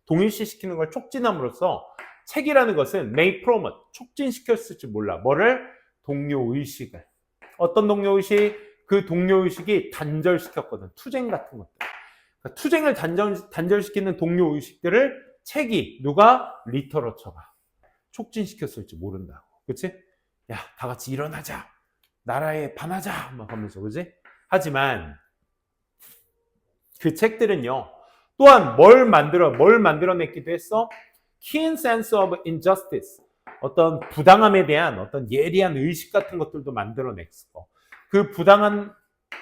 동일시시키는 걸 촉진함으로써 책이라는 것은 may promote, 촉진시켰을지 몰라. 뭐를? 동료의식을. 어떤 동료의식? 그 동료의식이 단절시켰거든. 투쟁 같은 것들. 그러니까 투쟁을 단절시키는 동료의식들을 책이 누가? 리터러처가 촉진시켰을지 모른다고. 그치? 야, 다 같이 일어나자. 나라에 반하자 막 하면서 그지? 하지만 그 책들은요 또한 뭘 만들어냈기도 했어? keen sense of injustice, 어떤 부당함에 대한 어떤 예리한 의식 같은 것들도 만들어냈어. 그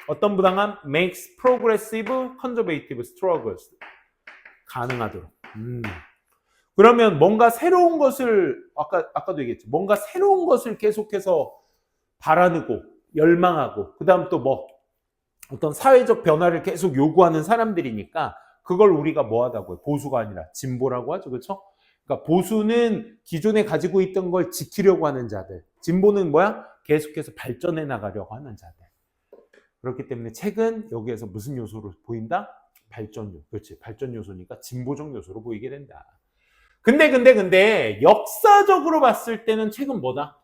어떤 부당함? makes progressive conservative struggles 가능하도록. 그러면 뭔가 새로운 것을 아까도 얘기했지. 뭔가 새로운 것을 계속해서 바라고 열망하고 그 다음 또 어떤 사회적 변화를 계속 요구하는 사람들이니까 그걸 우리가 뭐하다고 해요? 보수가 아니라 진보라고 하죠. 그렇죠? 그러니까 보수는 기존에 가지고 있던 걸 지키려고 하는 자들, 진보는 뭐야? 계속해서 발전해 나가려고 하는 자들. 그렇기 때문에 책은 여기에서 무슨 요소로 보인다? 발전 요소니까 진보적 요소로 보이게 된다. 근데 역사적으로 봤을 때는 책은 뭐다?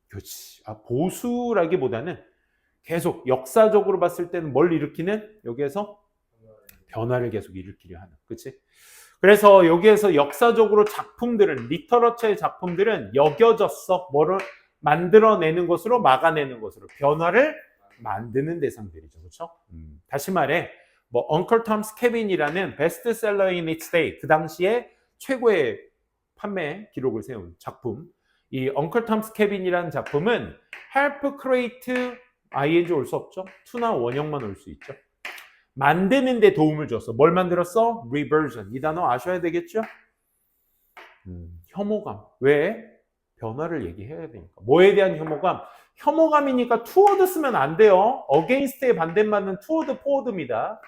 그렇지. 보수라기보다는 계속 역사적으로 봤을 때는 뭘 일으키는? 여기에서 변화를 계속 일으키려 하는. 그렇지? 그래서 여기에서 역사적으로 리터러처의 작품들은 여겨졌어. 뭐를 만들어내는 것으로 막아내는 것으로 변화를 만드는 대상들이죠. 그렇죠? 다시 말해 Uncle Tom's Cabin이라는 베스트셀러 in its day, 그 당시에 최고의 판매 기록을 세운 작품. 이 Uncle Tom's Cabin이라는 작품은 help create ing 올 수 없죠. to나 원형만 올 수 있죠. 만드는 데 도움을 줬어. 뭘 만들었어? reversion. 이 단어 아셔야 되겠죠? 혐오감. 왜? 변화를 얘기해야 되니까. 뭐에 대한 혐오감? 혐오감이니까 toward 쓰면 안 돼요. against의 반대말은 toward, forward입니다.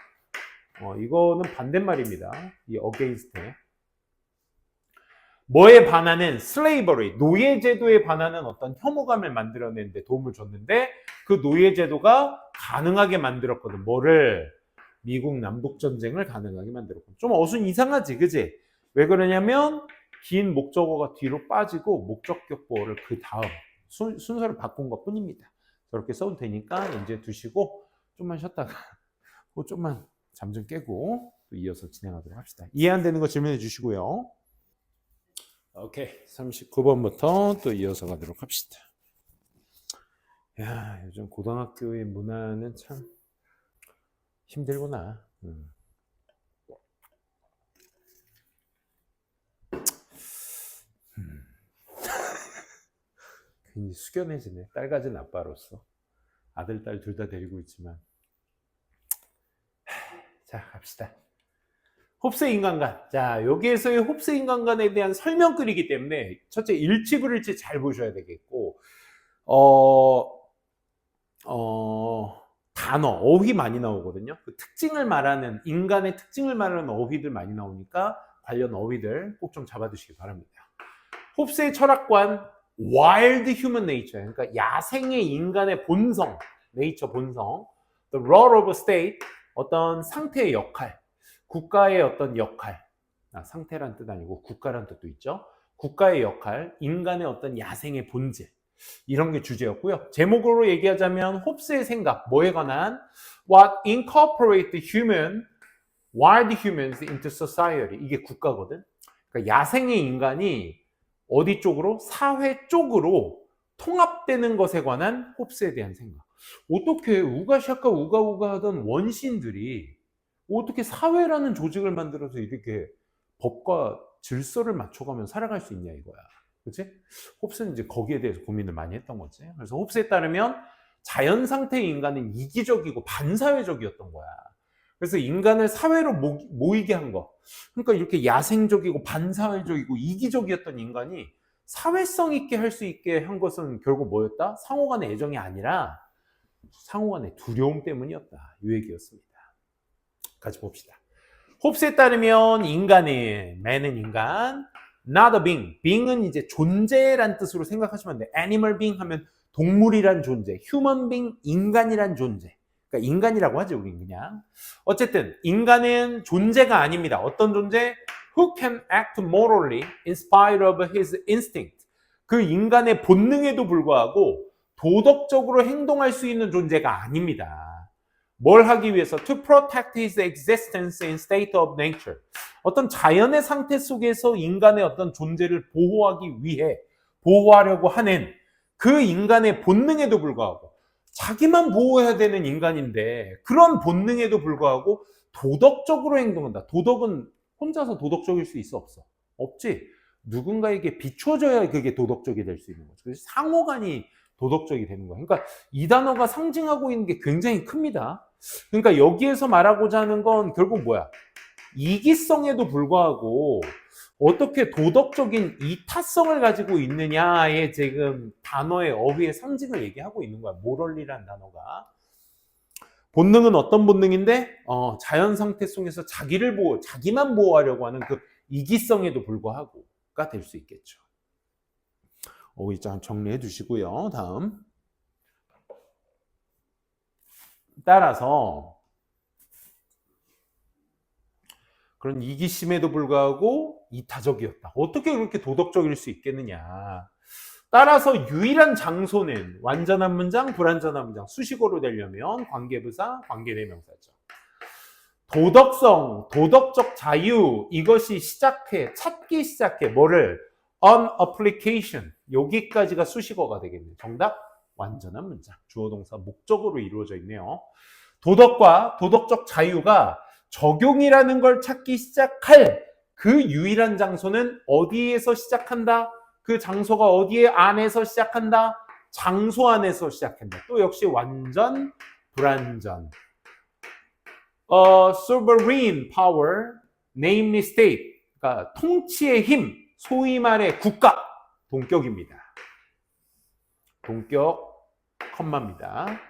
이거는 반대말입니다. 이 against에. 뭐에 반하는? slavery, 노예제도에 반하는 어떤 혐오감을 만들어내는 데 도움을 줬는데 그 노예제도가 가능하게 만들었거든. 뭐를? 미국 남북전쟁을 가능하게 만들었거든. 좀 이상하지, 그지? 왜 그러냐면 긴 목적어가 뒤로 빠지고 목적격보를 그 다음 순서를 바꾼 것 뿐입니다. 저렇게 써도 되니까 이제 두시고 좀만 쉬었다가 좀만 잠 좀 깨고 또 이어서 진행하도록 합시다. 이해 안 되는 거 질문해 주시고요. 오케이. 39번부터 또 이어서 가도록 합시다. 야, 요즘 고등학교의 문화는 참 힘들구나. 괜히 숙연해지네. 딸 가진 아빠로서. 아들, 딸 둘 다 데리고 있지만. 자, 갑시다. 홉스 인간관. 자, 여기에서의 홉스 인간관에 대한 설명글이기 때문에 첫째 일치불일치 잘 보셔야 되겠고, 단어, 어휘 많이 나오거든요. 그 특징을 말하는, 인간의 특징을 말하는 어휘들 많이 나오니까 관련 어휘들 꼭 좀 잡아두시기 바랍니다. 홉스의 철학관, wild human nature, 그러니까 야생의 인간의 본성, 네이처 본성, the role of a state, 어떤 상태의 역할, 국가의 어떤 역할, 상태란 뜻 아니고 국가란 뜻도 있죠. 국가의 역할, 인간의 어떤 야생의 본질, 이런 게 주제였고요. 제목으로 얘기하자면 홉스의 생각, 뭐에 관한 What incorporate the human, wild humans into society. 이게 국가거든. 그러니까 야생의 인간이 어디 쪽으로? 사회 쪽으로 통합되는 것에 관한 홉스에 대한 생각. 어떻게 우가샤카 우가우가 하던 원시인들이 어떻게 사회라는 조직을 만들어서 이렇게 법과 질서를 맞춰가며 살아갈 수 있냐 이거야. 그치? 홉스는 이제 거기에 대해서 고민을 많이 했던 거지. 그래서 홉스에 따르면 자연 상태의 인간은 이기적이고 반사회적이었던 거야. 그래서 인간을 사회로 모이게 한 거. 그러니까 이렇게 야생적이고 반사회적이고 이기적이었던 인간이 사회성 있게 할 수 있게 한 것은 결국 뭐였다? 상호 간의 애정이 아니라 상호 간의 두려움 때문이었다. 이 얘기였습니다. 같이 봅시다. 홉스에 따르면 인간은, man은 인간, not a being. being은 이제 존재란 뜻으로 생각하시면 돼. animal being 하면 동물이란 존재, human being, 인간이란 존재. 그러니까 인간이라고 하죠, 우린 그냥. 어쨌든 인간은 존재가 아닙니다. 어떤 존재? Who can act morally in spite of his instinct. 그 인간의 본능에도 불구하고 도덕적으로 행동할 수 있는 존재가 아닙니다. 뭘 하기 위해서? To protect his existence in state of nature. 어떤 자연의 상태 속에서 인간의 어떤 존재를 보호하기 위해 보호하려고 하는 그 인간의 본능에도 불구하고 자기만 보호해야 되는 인간인데 그런 본능에도 불구하고 도덕적으로 행동한다. 도덕은 혼자서 도덕적일 수 있어 없어? 없지. 누군가에게 비춰져야 그게 도덕적이 될 수 있는 거죠. 그래서 상호간이 도덕적이 되는 거예요. 그러니까 이 단어가 상징하고 있는 게 굉장히 큽니다. 그러니까 여기에서 말하고자 하는 건 결국 뭐야? 이기성에도 불구하고 어떻게 도덕적인 이타성을 가지고 있느냐의 지금 단어의 어휘의 상징을 얘기하고 있는 거야. 모럴리라는 단어가. 본능은 어떤 본능인데? 자연 상태 속에서 자기만 보호하려고 하는 그 이기성에도 불구하고가 될 수 있겠죠. 어휘 좀 정리해 두시고요. 다음. 따라서 그런 이기심에도 불구하고 이타적이었다. 어떻게 그렇게 도덕적일 수 있겠느냐. 따라서 유일한 장소는 완전한 문장, 불완전한 문장, 수식어로 되려면 관계부사, 관계대명사죠. 도덕성, 도덕적 자유, 이것이 찾기 시작해. 뭐를? on application. 여기까지가 수식어가 되겠네요. 정답? 완전한 문장. 주어 동사 목적으로 이루어져 있네요. 도덕과 도덕적 자유가 적용이라는 걸 찾기 시작할 그 유일한 장소는 어디에서 시작한다? 그 장소가 어디에 안에서 시작한다? 장소 안에서 시작한다. 또 역시 완전, 불완전. Sovereign power, namely state. 그러니까 통치의 힘, 소위 말해 국가, 동격입니다. 동격, 컴마입니다.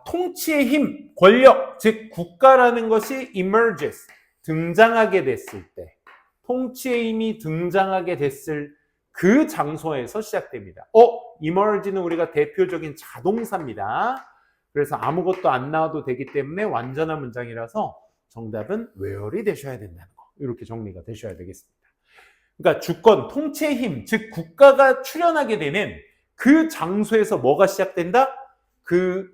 통치의 힘, 권력, 즉 국가라는 것이 emerges, 등장하게 됐을 때, 통치의 힘이 등장하게 됐을 그 장소에서 시작됩니다. emerge는 우리가 대표적인 자동사입니다. 그래서 아무것도 안 나와도 되기 때문에 완전한 문장이라서 정답은 where이 되셔야 된다는 거. 이렇게 정리가 되셔야 되겠습니다. 그러니까 주권, 통치의 힘, 즉 국가가 출현하게 되는 그 장소에서 뭐가 시작된다? 그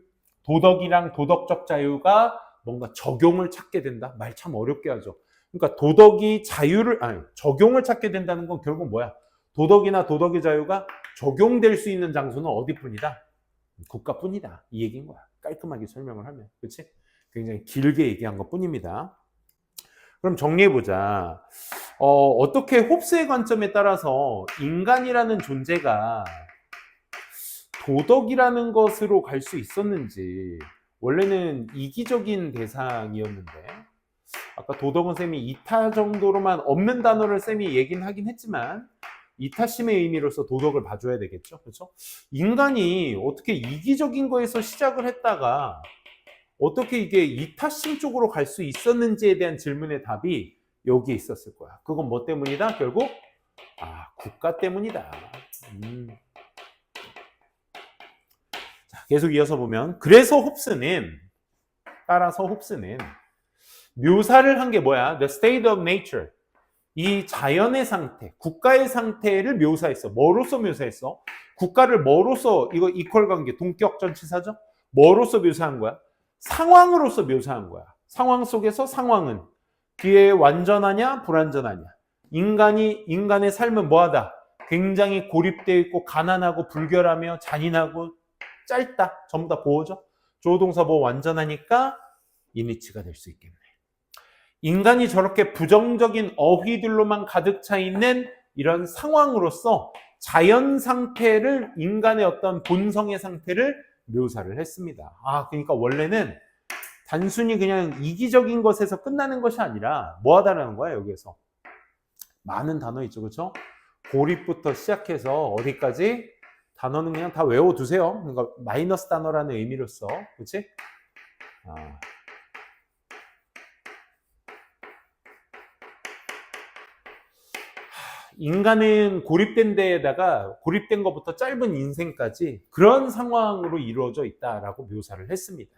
도덕이랑 도덕적 자유가 뭔가 적용을 찾게 된다. 말 참 어렵게 하죠. 그러니까 도덕이 자유를, 아니, 적용을 찾게 된다는 건 결국 뭐야? 도덕이나 도덕의 자유가 적용될 수 있는 장소는 어디뿐이다? 국가뿐이다. 이 얘기인 거야. 깔끔하게 설명을 하면. 그렇지? 굉장히 길게 얘기한 것 뿐입니다. 그럼 정리해보자. 어떻게 홉스의 관점에 따라서 인간이라는 존재가 도덕이라는 것으로 갈 수 있었는지. 원래는 이기적인 대상이었는데 아까 도덕은 쌤이 이타 정도로만 없는 단어를 쌤이 얘기는 하긴 했지만 이타심의 의미로서 도덕을 봐줘야 되겠죠. 그렇죠? 인간이 어떻게 이기적인 거에서 시작을 했다가 어떻게 이게 이타심 쪽으로 갈 수 있었는지에 대한 질문의 답이 여기에 있었을 거야. 그건 뭐 때문이다? 결국 국가 때문이다. 자, 계속 이어서 보면 그래서 홉스는 묘사를 한 게 뭐야? The state of nature. 이 자연의 상태, 국가의 상태를 묘사했어. 뭐로서 묘사했어? 국가를 뭐로서, 이거 이퀄 관계, 동격 전치사죠? 뭐로서 묘사한 거야? 상황으로서 묘사한 거야. 상황 속에서 상황은 뒤에 완전하냐, 불완전하냐. 인간의 삶은 뭐하다? 굉장히 고립되어 있고 가난하고 불결하며 잔인하고 짧다. 전부 다 보호죠. 조동사 뭐 완전하니까 이니치가 될 수 있겠네. 인간이 저렇게 부정적인 어휘들로만 가득 차 있는 이런 상황으로서 자연 상태를, 인간의 어떤 본성의 상태를 묘사를 했습니다. 그러니까 원래는 단순히 그냥 이기적인 것에서 끝나는 것이 아니라 뭐 하다라는 거야, 여기에서. 많은 단어 있죠, 그렇죠? 고립부터 시작해서 어디까지? 단어는 그냥 다 외워두세요. 그러니까 마이너스 단어라는 의미로서, 그렇지? 인간은 고립된 데에다가 고립된 것부터 짧은 인생까지 그런 상황으로 이루어져 있다라고 묘사를 했습니다.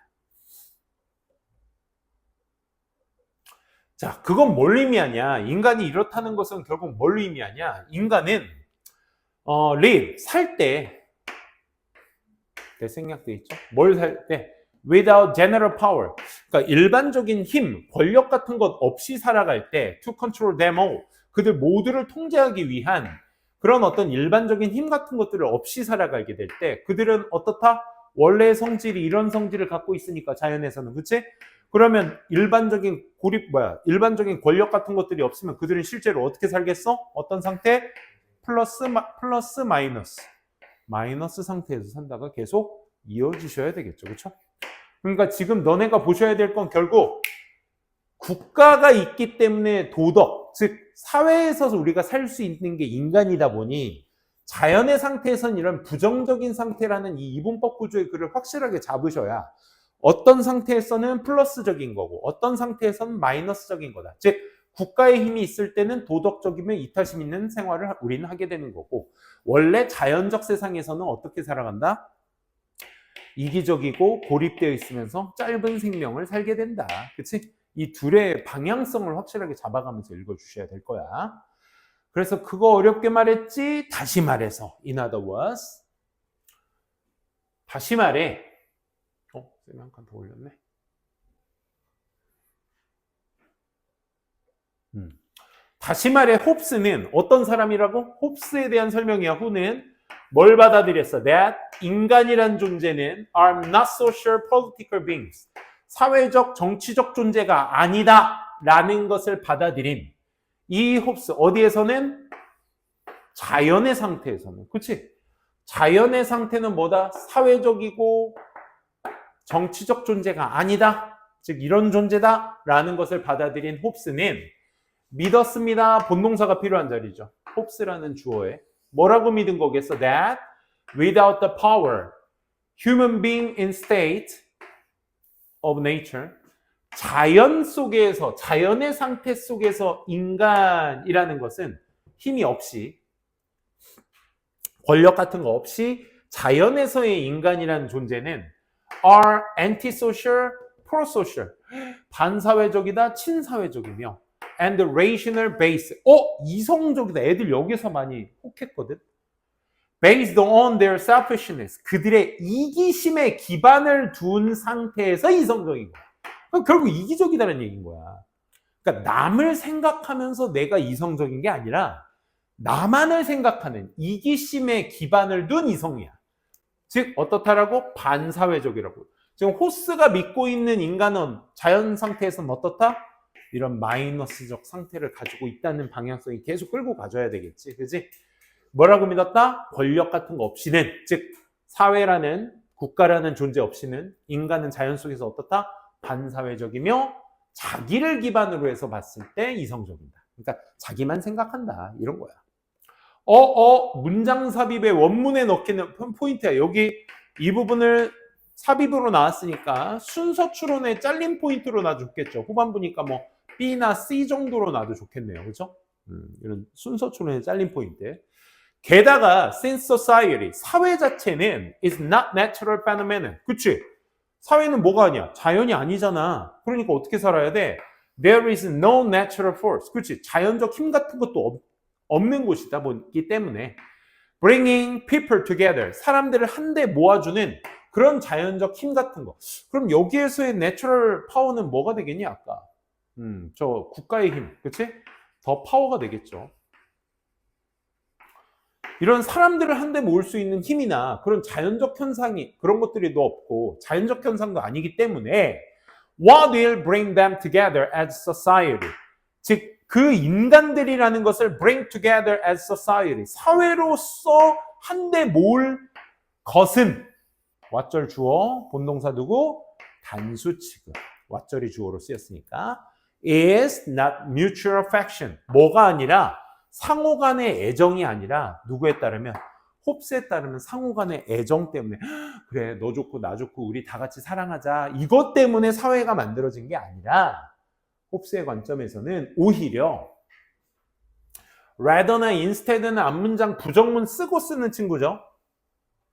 자, 그건 뭘 의미하냐? 인간이 이렇다는 것은 결국 뭘 의미하냐? 인간은 live, 살 때, 내 생략돼 있죠? 뭘 살 때? Without general power. 그러니까 일반적인 힘, 권력 같은 것 없이 살아갈 때 to control them all. 그들 모두를 통제하기 위한 그런 어떤 일반적인 힘 같은 것들을 없이 살아가게 될 때 그들은 어떻다? 원래의 성질이 이런 성질을 갖고 있으니까 자연에서는, 그치? 그러면 일반적인 일반적인 권력 같은 것들이 없으면 그들은 실제로 어떻게 살겠어? 어떤 상태? 플러스 마이너스 상태에서 산다가 계속 이어지셔야 되겠죠. 그렇죠? 그러니까 지금 너네가 보셔야 될 건 결국 국가가 있기 때문에 도덕, 즉 사회에서 우리가 살 수 있는 게 인간이다 보니 자연의 상태에선 이런 부정적인 상태라는 이 이분법 구조의 글을 확실하게 잡으셔야 어떤 상태에서는 플러스적인 거고 어떤 상태에서는 마이너스적인 거다. 즉 국가의 힘이 있을 때는 도덕적이면 이타심 있는 생활을 우리는 하게 되는 거고 원래 자연적 세상에서는 어떻게 살아간다? 이기적이고 고립되어 있으면서 짧은 생명을 살게 된다. 그치? 이 둘의 방향성을 확실하게 잡아가면서 읽어주셔야 될 거야. 그래서 그거 어렵게 말했지? 다시 말해서 in other words, 다시 말해. 쌤이 한 칸 더 올렸네. 다시 말해 홉스는 어떤 사람이라고? 홉스에 대한 설명이야. 후는 뭘 받아들였어? That 인간이란 존재는 are not social political beings. 사회적 정치적 존재가 아니다 라는 것을 받아들인 이 홉스. 어디에서는? 자연의 상태에서는. 그치? 자연의 상태는 뭐다? 사회적이고 정치적 존재가 아니다. 즉 이런 존재다 라는 것을 받아들인 홉스는 믿었습니다. 본동사가 필요한 자리죠. 홉스라는 주어에 뭐라고 믿은 거겠어? That without the power, human being in state of nature, 자연 속에서, 자연의 상태 속에서 인간이라는 것은 힘이 없이, 권력 같은 거 없이 자연에서의 인간이라는 존재는 are antisocial, prosocial, 반사회적이다, 친사회적이며 and rational base, 이성적이다. 애들 여기서 많이 혹했거든. Based on their selfishness, 그들의 이기심에 기반을 둔 상태에서 이성적인 거야. 그럼 결국 이기적이다는 얘기인 거야. 그러니까 남을 생각하면서 내가 이성적인 게 아니라 나만을 생각하는 이기심에 기반을 둔 이성이야. 즉 어떻다라고? 반사회적이라고. 지금 호스가 믿고 있는 인간은 자연 상태에서는 어떻다? 이런 마이너스적 상태를 가지고 있다는 방향성이 계속 끌고 가줘야 되겠지. 그지? 뭐라고 믿었다? 권력 같은 거 없이는, 즉 사회라는 국가라는 존재 없이는 인간은 자연 속에서 어떻다? 반사회적이며 자기를 기반으로 해서 봤을 때 이성적이다. 그러니까 자기만 생각한다. 이런 거야. 문장 삽입의 원문에 넣기는 포인트야. 여기 이 부분을 삽입으로 나왔으니까 순서 추론에 잘린 포인트로 놔줬겠죠. 후반부니까 뭐 B나 C 정도로 놔도 좋겠네요. 그죠? 이런 순서 추론에 잘린 포인트. 게다가 since society, 사회 자체는 is not natural phenomenon. 그치? 사회는 뭐가 아니야? 자연이 아니잖아. 그러니까 어떻게 살아야 돼? There is no natural force. 그치? 자연적 힘 같은 것도 없는 곳이다 보기 때문에 bringing people together, 사람들을 한데 모아주는 그런 자연적 힘 같은 거. 그럼 여기에서의 내추럴 파워는 뭐가 되겠니? 아까 저 국가의 힘, 그치? 더 파워가 되겠죠. 이런 사람들을 한데 모을 수 있는 힘이나 그런 자연적 현상이 그런 것들이 더 없고 자연적 현상도 아니기 때문에 what will bring them together as society, 즉 그 인간들이라는 것을 bring together as society, 사회로서 한데 모을 것은 왓절 주어, 본동사 두고 단수 취급, 왓절이 주어로 쓰였으니까 is not mutual affection, 뭐가 아니라 상호 간의 애정이 아니라 누구에 따르면 홉스에 따르면 상호 간의 애정 때문에 그래 너 좋고 나 좋고 우리 다 같이 사랑하자 이것 때문에 사회가 만들어진 게 아니라 홉스의 관점에서는 오히려 rather나 instead는 앞문장 부정문 쓰고 쓰는 친구죠.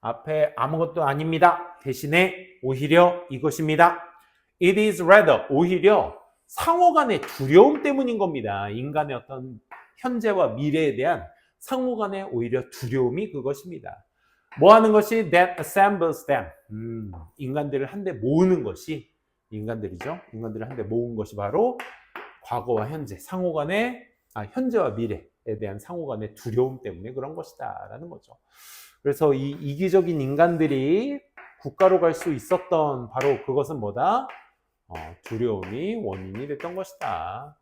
앞에 아무것도 아닙니다. 대신에 오히려 이것입니다. It is rather, 오히려 상호 간의 두려움 때문인 겁니다. 인간의 어떤 현재와 미래에 대한 상호 간의 오히려 두려움이 그것입니다. 뭐 하는 것이 that assembles them. 인간들을 한데 모으는 것이, 인간들이죠. 인간들을 한데 모은 것이 바로 과거와 현재, 상호 간의, 현재와 미래에 대한 상호 간의 두려움 때문에 그런 것이다. 라는 거죠. 그래서 이 이기적인 인간들이 국가로 갈 수 있었던 바로 그것은 뭐다? 두려움이 원인이 됐던 것이다.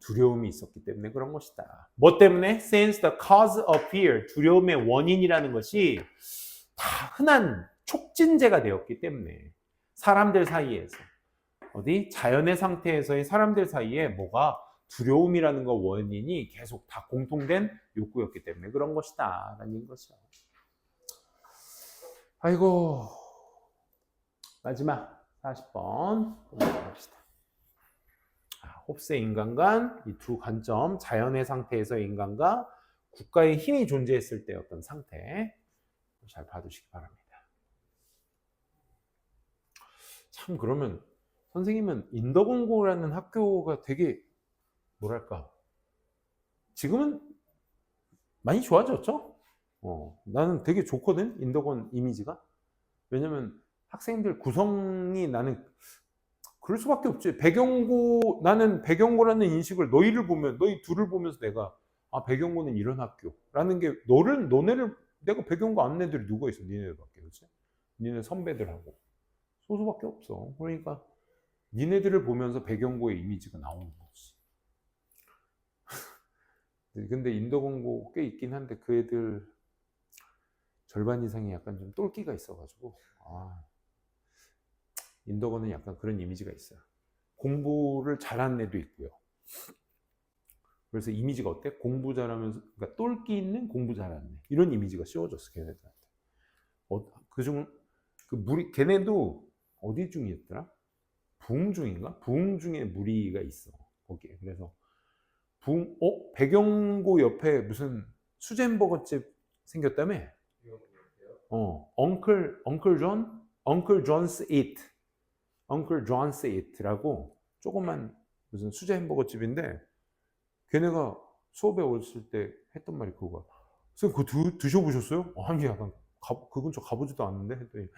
두려움이 있었기 때문에 그런 것이다. 뭐 때문에? Since the cause of fear, 두려움의 원인이라는 것이 다 흔한 촉진제가 되었기 때문에 사람들 사이에서 자연의 상태에서의 사람들 사이에 뭐가 두려움이라는 거 원인이 계속 다 공통된 욕구였기 때문에 그런 것이다 라는 것이죠. 아이고, 마지막 40번 봅시다. 홉스의 인간관, 이 두 관점, 자연의 상태에서의 인간과 국가의 힘이 존재했을 때 어떤 상태 잘 봐두시기 바랍니다. 참 그러면 선생님은 인더공고라는 학교가 되게 뭐랄까 지금은 많이 좋아졌죠? 나는 되게 좋거든 인더건 이미지가. 왜냐면 학생들 구성이 나는 그럴 수밖에 없지. 나는 배경고라는 인식을 너희 둘을 보면서 내가 배경고는 이런 학교라는 게 너네를 내가 배경고 아는 애들이 누가 있어? 니네들밖에. 그렇지? 니네 선배들하고 소수밖에 없어. 그러니까 니네들을 보면서 배경고의 이미지가 나오는 거지. 근데 인더공고 꽤 있긴 한데 그 애들 절반 이상이 약간 좀 똘끼가 있어가지고 인더건은 약간 그런 이미지가 있어요. 공부를 잘하는 애도 있고요. 그래서 이미지가 어때? 공부 잘하면서 그러니까 똘끼 있는 공부 잘하는 애 이런 이미지가 씌워졌어 걔네들한테. 그중 걔네도 어디 중이었더라? 부흥 중인가? 부흥 중에 무리가 있어 거기에. 그래서 배경고 옆에 무슨 수제 햄버거집 생겼다며? Uncle John's Eat라고 조그만 무슨 수제 햄버거 집인데 걔네가 수업에 왔을 때 했던 말이 그거야. 선생님 그거 드셔보셨어요? 아니 약간 그 근처 가보지도 않는데 했더니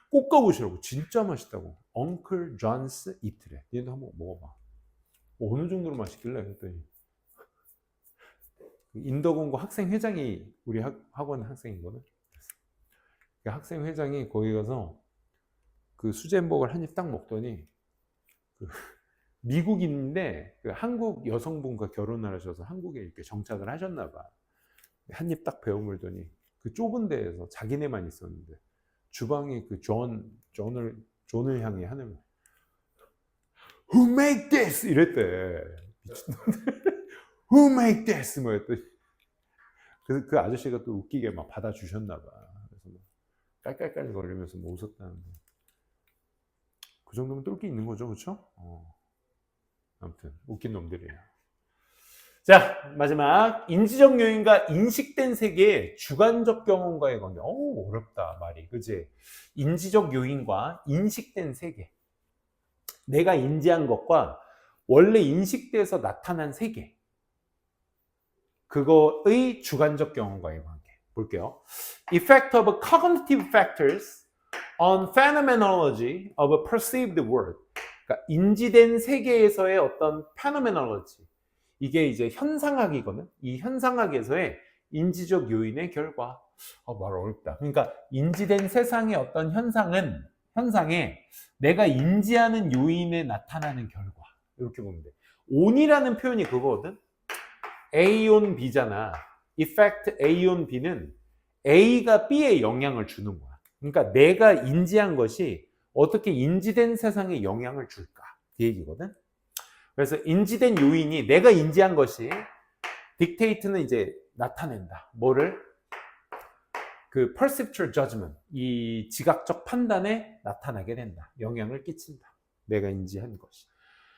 꼭 가보시라고. 진짜 맛있다고. 엉클 존스 이트래. 얘도 한번 먹어봐. 어느 정도로 맛있길래 했더니 인더공고 학생회장이 우리 학원 학생이거든. 그 학생회장이 거기 가서 그 수제 햄버거를 한 입 딱 먹더니 그 미국인인데 그 한국 여성분과 결혼을 하셔서 한국에 이렇게 정착을 하셨나 봐. 한 입 딱 베어 물더니 그 좁은 데에서 자기네만 있었는데 주방에 그 존을 향해 하는 거야. Who make this? 이랬대. 미친놈들. Who make this? 뭐 했더니 그래서 그 아저씨가 또 웃기게 막 받아주셨나 봐. 그래서 뭐 깔깔깔 거리면서 뭐 웃었다는데 그 정도면 똘끼 있는 거죠, 그렇죠? 아무튼 웃긴 놈들이에요. 자, 마지막 인지적 요인과 인식된 세계의 주관적 경험과의 관계. 어우, 어렵다 말이, 그지? 인지적 요인과 인식된 세계, 내가 인지한 것과 원래 인식돼서 나타난 세계, 그거의 주관적 경험과의 관계 볼게요. Effect of cognitive factors on phenomenology of a perceived world. 그러니까 인지된 세계에서의 어떤 phenomenology, 이게 이제 현상학이거든. 이 현상학에서의 인지적 요인의 결과. 말 어렵다. 그러니까 인지된 세상의 어떤 현상에 내가 인지하는 요인에 나타나는 결과, 이렇게 보면 돼. on이라는 표현이 그거거든. A on B잖아. effect A on B는 A가 B에 영향을 주는 거야. 그러니까 내가 인지한 것이 어떻게 인지된 세상에 영향을 줄까, 그 얘기거든. 그래서 인지된 요인이, 내가 인지한 것이, 딕테이트는 이제 나타낸다. 뭐를? 그 perceptual judgment, 이 지각적 판단에 나타나게 된다. 영향을 끼친다. 내가 인지한 것이.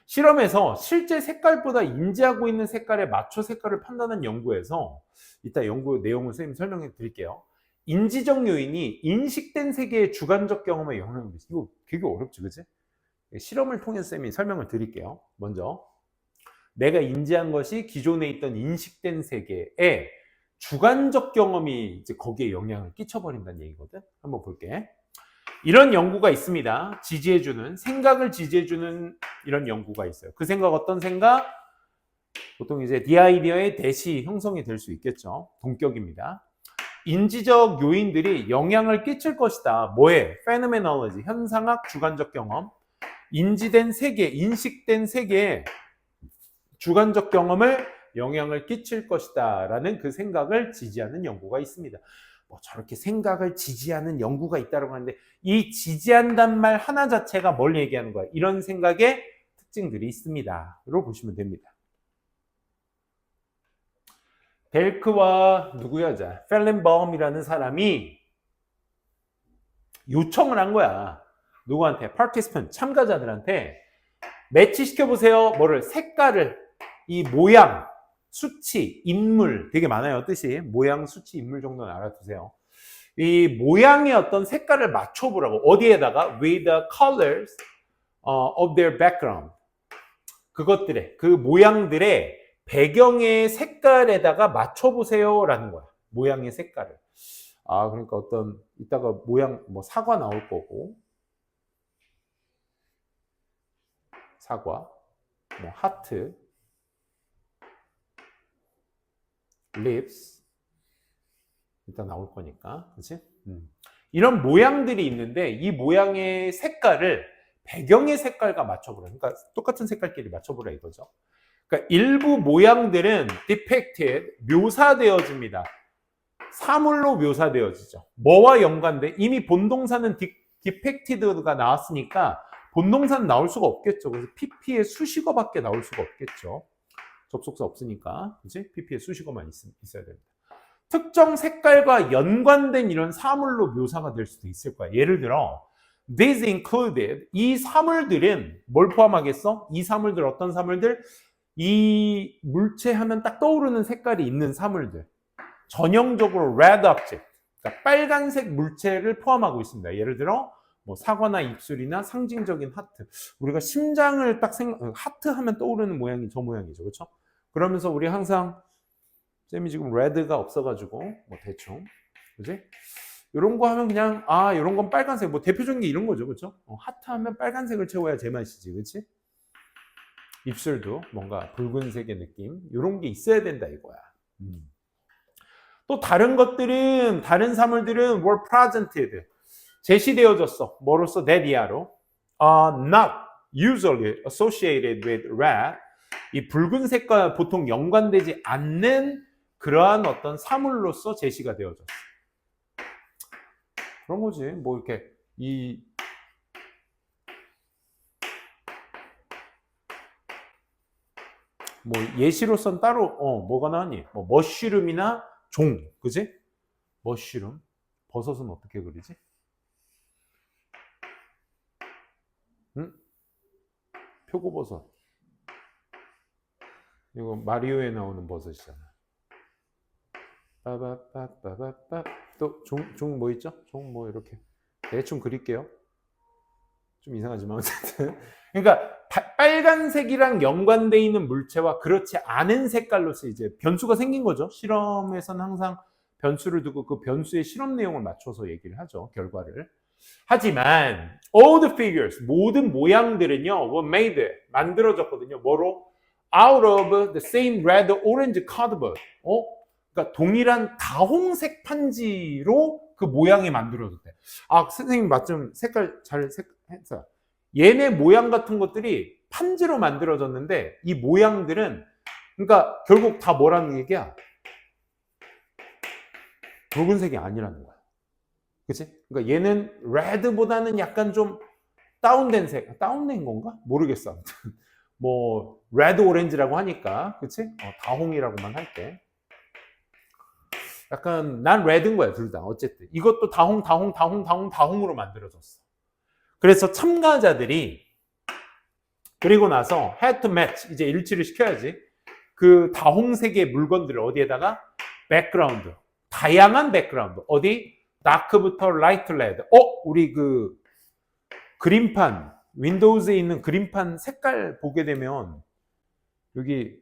실험에서 실제 색깔보다 인지하고 있는 색깔에 맞춰 색깔을 판단한 연구에서, 이따 연구 내용을 선생님 설명해 드릴게요. 인지적 요인이 인식된 세계의 주관적 경험에 영향을 미친다. 이거 되게 어렵지, 그치? 실험을 통해서 쌤이 설명을 드릴게요. 먼저 내가 인지한 것이 기존에 있던 인식된 세계에 주관적 경험이 이제 거기에 영향을 끼쳐버린다는 얘기거든. 한번 볼게. 이런 연구가 있습니다. 생각을 지지해주는 이런 연구가 있어요. 그 생각, 어떤 생각? 보통 이제 the idea의 대시 형성이 될 수 있겠죠. 동격입니다. 인지적 요인들이 영향을 끼칠 것이다. 뭐에? phenomenology, 현상학, 주관적 경험. 인지된 세계, 인식된 세계에 주관적 경험을 영향을 끼칠 것이다 라는 그 생각을 지지하는 연구가 있습니다. 뭐 저렇게 생각을 지지하는 연구가 있다고 하는데, 이 지지한단 말 하나 자체가 뭘 얘기하는 거야? 이런 생각의 특징들이 있습니다 로 보시면 됩니다. 벨크와 누구야? 펠렌바움이라는 사람이 요청을 한 거야. 누구한테? participant, 참가자들한테 매치시켜보세요. 뭐를? 색깔을, 이 모양, 수치, 인물, 되게 많아요, 뜻이. 모양, 수치, 인물 정도는 알아두세요. 이 모양의 어떤 색깔을 맞춰보라고. 어디에다가? with the colors of their background. 그것들의, 그 모양들의 배경의 색깔에다가 맞춰보세요 라는 거야. 모양의 색깔을. 그러니까 어떤, 이따가 모양, 뭐 사과 나올 거고, 사과, 뭐 하트, lips, 일단 나올 거니까, 그렇지? 이런 모양들이 있는데, 이 모양의 색깔을 배경의 색깔과 맞춰보라. 그러니까 똑같은 색깔끼리 맞춰보라 이거죠. 그러니까 일부 모양들은 depicted, 묘사되어집니다. 사물로 묘사되어지죠. 뭐와 연관돼? 이미 본동사는 depicted가 나왔으니까 본동사는 나올 수가 없겠죠. 그래서 pp의 수식어밖에 나올 수가 없겠죠. 접속사 없으니까, 그치? pp의 수식어만 있어야 됩니다. 특정 색깔과 연관된 이런 사물로 묘사가 될 수도 있을 거야. 예를 들어, these included, 이 사물들은 뭘 포함하겠어? 이 사물들, 어떤 사물들? 이 물체 하면 딱 떠오르는 색깔이 있는 사물들. 전형적으로 red object, 그러니까 빨간색 물체를 포함하고 있습니다. 예를 들어, 뭐 사과나 입술이나 상징적인 하트. 우리가 심장을 딱 하트 하면 떠오르는 모양이 저 모양이죠. 그렇죠? 그러면서 우리 항상 쌤이 지금 레드가 없어가지고 뭐 대충, 그지? 이런 거 하면 그냥 이런 건 빨간색. 뭐 대표적인 게 이런 거죠, 그렇죠? 하트 하면 빨간색을 채워야 제맛이지, 그렇지? 입술도 뭔가 붉은색의 느낌, 이런 게 있어야 된다 이거야. 또 다른 것들은, 다른 사물들은 were presented, 제시되어졌어. 뭐로써? that year로. Not usually associated with red. 이 붉은색과 보통 연관되지 않는 그러한 어떤 사물로서 제시가 되어졌어. 그런 거지. 뭐 이렇게 뭐 예시로선 따로 뭐가 나왔니? 뭐 머쉬룸이나 종, 그지? 머쉬룸. 버섯은 어떻게 그리지? 응? 표고버섯. 이거 마리오에 나오는 버섯이잖아. 빠바빠빠빠빠. 또 종 뭐 있죠? 종 뭐 이렇게 대충 그릴게요. 좀 이상하지만 어쨌든. 그러니까 빨간색이랑 연관돼 있는 물체와 그렇지 않은 색깔로서 이제 변수가 생긴 거죠. 실험에서는 항상 변수를 두고 그 변수의 실험 내용을 맞춰서 얘기를 하죠. 결과를. 하지만 all the figures, 모든 모양들은요, were made, 만들어졌거든요. 뭐로? out of the same red orange cardboard. 그러니까 동일한 다홍색 판지로 그 모양이 만들어졌대. 선생님 맞좀 색깔 잘 했어요. 얘네 모양 같은 것들이 판지로 만들어졌는데 이 모양들은 그러니까 결국 다 뭐라는 얘기야? 붉은색이 아니라는 거야. 그치? 그러니까 얘는 레드보다는 약간 좀 다운된 색, 다운된 건가? 모르겠어. 아무튼 뭐 레드 오렌지라고 하니까, 그치? 다홍이라고만 할게. 약간 난 레드인 거야, 둘 다. 어쨌든 이것도 다홍으로 만들어졌어. 그래서 참가자들이 그리고 나서 had to match, 이제 일치를 시켜야지. 그 다홍색의 물건들을 어디에다가? 백그라운드, 다양한 백그라운드. 어디? 다크부터 라이트 레드. 우리 그 그림판, 윈도우즈에 있는 그림판 색깔 보게 되면 여기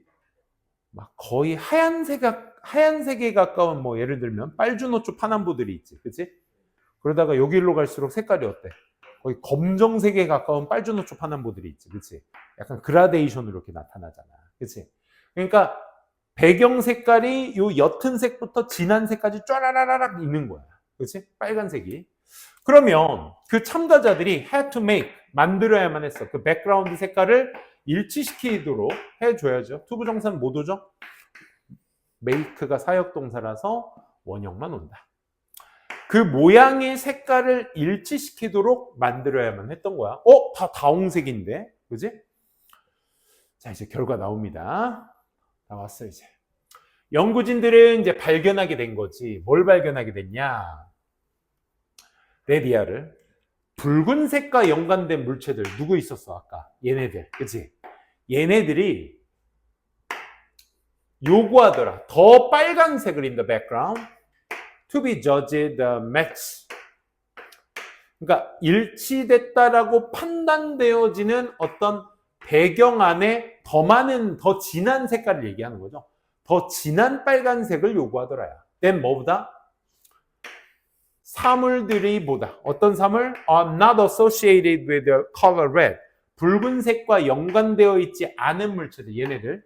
막 거의 하얀색에 가까운, 뭐 예를 들면 빨주노초 파남보들이 있지, 그치? 그러다가 여기로 갈수록 색깔이 어때? 거의 검정색에 가까운 빨주노초 파남보들이 있지, 그치? 약간 그라데이션으로 이렇게 나타나잖아, 그치? 그러니까 배경 색깔이 요 옅은 색부터 진한 색까지 쫘라라락 있는 거야, 그치? 빨간색이. 그러면 그 참가자들이 had to make, 만들어야만 했어. 그 백그라운드 색깔을 일치시키도록 해줘야죠. 투부정사는 못 오죠? make가 사역동사라서 원형만 온다. 그 모양의 색깔을 일치시키도록 만들어야만 했던 거야. 다 다홍색인데, 그지? 자, 이제 결과 나옵니다. 나왔어, 이제. 연구진들은 이제 발견하게 된 거지. 뭘 발견하게 됐냐? 레디아를. 붉은색과 연관된 물체들, 누구 있었어, 아까? 얘네들, 그치? 얘네들이 요구하더라. 더 빨간색을 in the background to be judged match. 그러니까 일치됐다라고 판단되어지는 어떤 배경 안에 더 많은, 더 진한 색깔을 얘기하는 거죠. 더 진한 빨간색을 요구하더라야. then 뭐보다? 사물들이 뭐다? 어떤 사물? are not associated with the color red. 붉은색과 연관되어 있지 않은 물체들,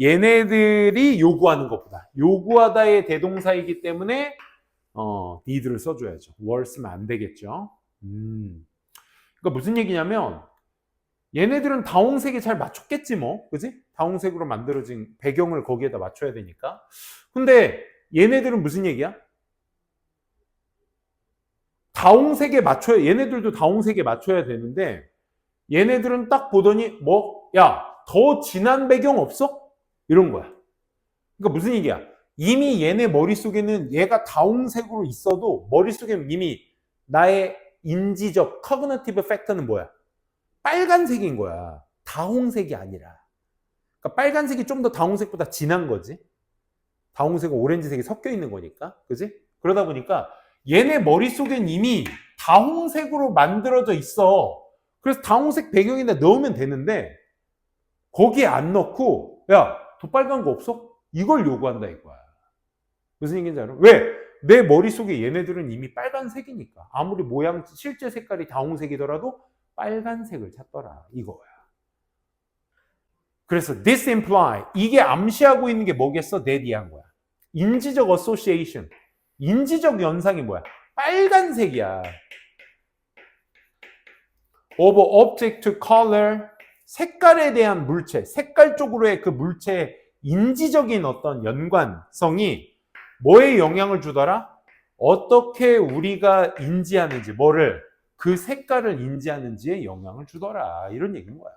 얘네들이 요구하는 것보다. 요구하다의 대동사이기 때문에 need를 써줘야죠. were 쓰면 안 되겠죠. 그러니까 무슨 얘기냐면 얘네들은 다홍색에 잘 맞췄겠지 뭐, 그지? 다홍색으로 만들어진 배경을 거기에다 맞춰야 되니까. 근데 얘네들은 무슨 얘기야? 다홍색에 맞춰야, 얘네들도 다홍색에 맞춰야 되는데 얘네들은 딱 보더니 더 진한 배경 없어? 이런 거야. 그러니까 무슨 얘기야? 이미 얘네 머릿속에는 얘가 다홍색으로 있어도 머릿속에는 이미 나의 인지적 cognitive factor는 뭐야? 빨간색인 거야. 다홍색이 아니라. 그러니까 빨간색이 좀 더 다홍색보다 진한 거지. 다홍색과 오렌지색이 섞여 있는 거니까. 그지? 그러다 보니까 얘네 머릿속엔 이미 다홍색으로 만들어져 있어. 그래서 다홍색 배경에다 넣으면 되는데 거기에 안 넣고 더 빨간 거 없어? 이걸 요구한다 이거야. 무슨 얘기인지 알아? 왜? 내 머릿속에 얘네들은 이미 빨간색이니까. 아무리 모양, 실제 색깔이 다홍색이더라도 빨간색을 찾더라. 이거야. 그래서 this imply, 이게 암시하고 있는 게 뭐겠어? that 이한 거야. 인지적 association. 인지적 연상이 뭐야? 빨간색이야. of object to color. 색깔에 대한 물체, 색깔 쪽으로의 그 물체의 인지적인 어떤 연관성이 뭐에 영향을 주더라? 어떻게 우리가 인지하는지, 뭐를, 그 색깔을 인지하는지에 영향을 주더라. 이런 얘기인 거야.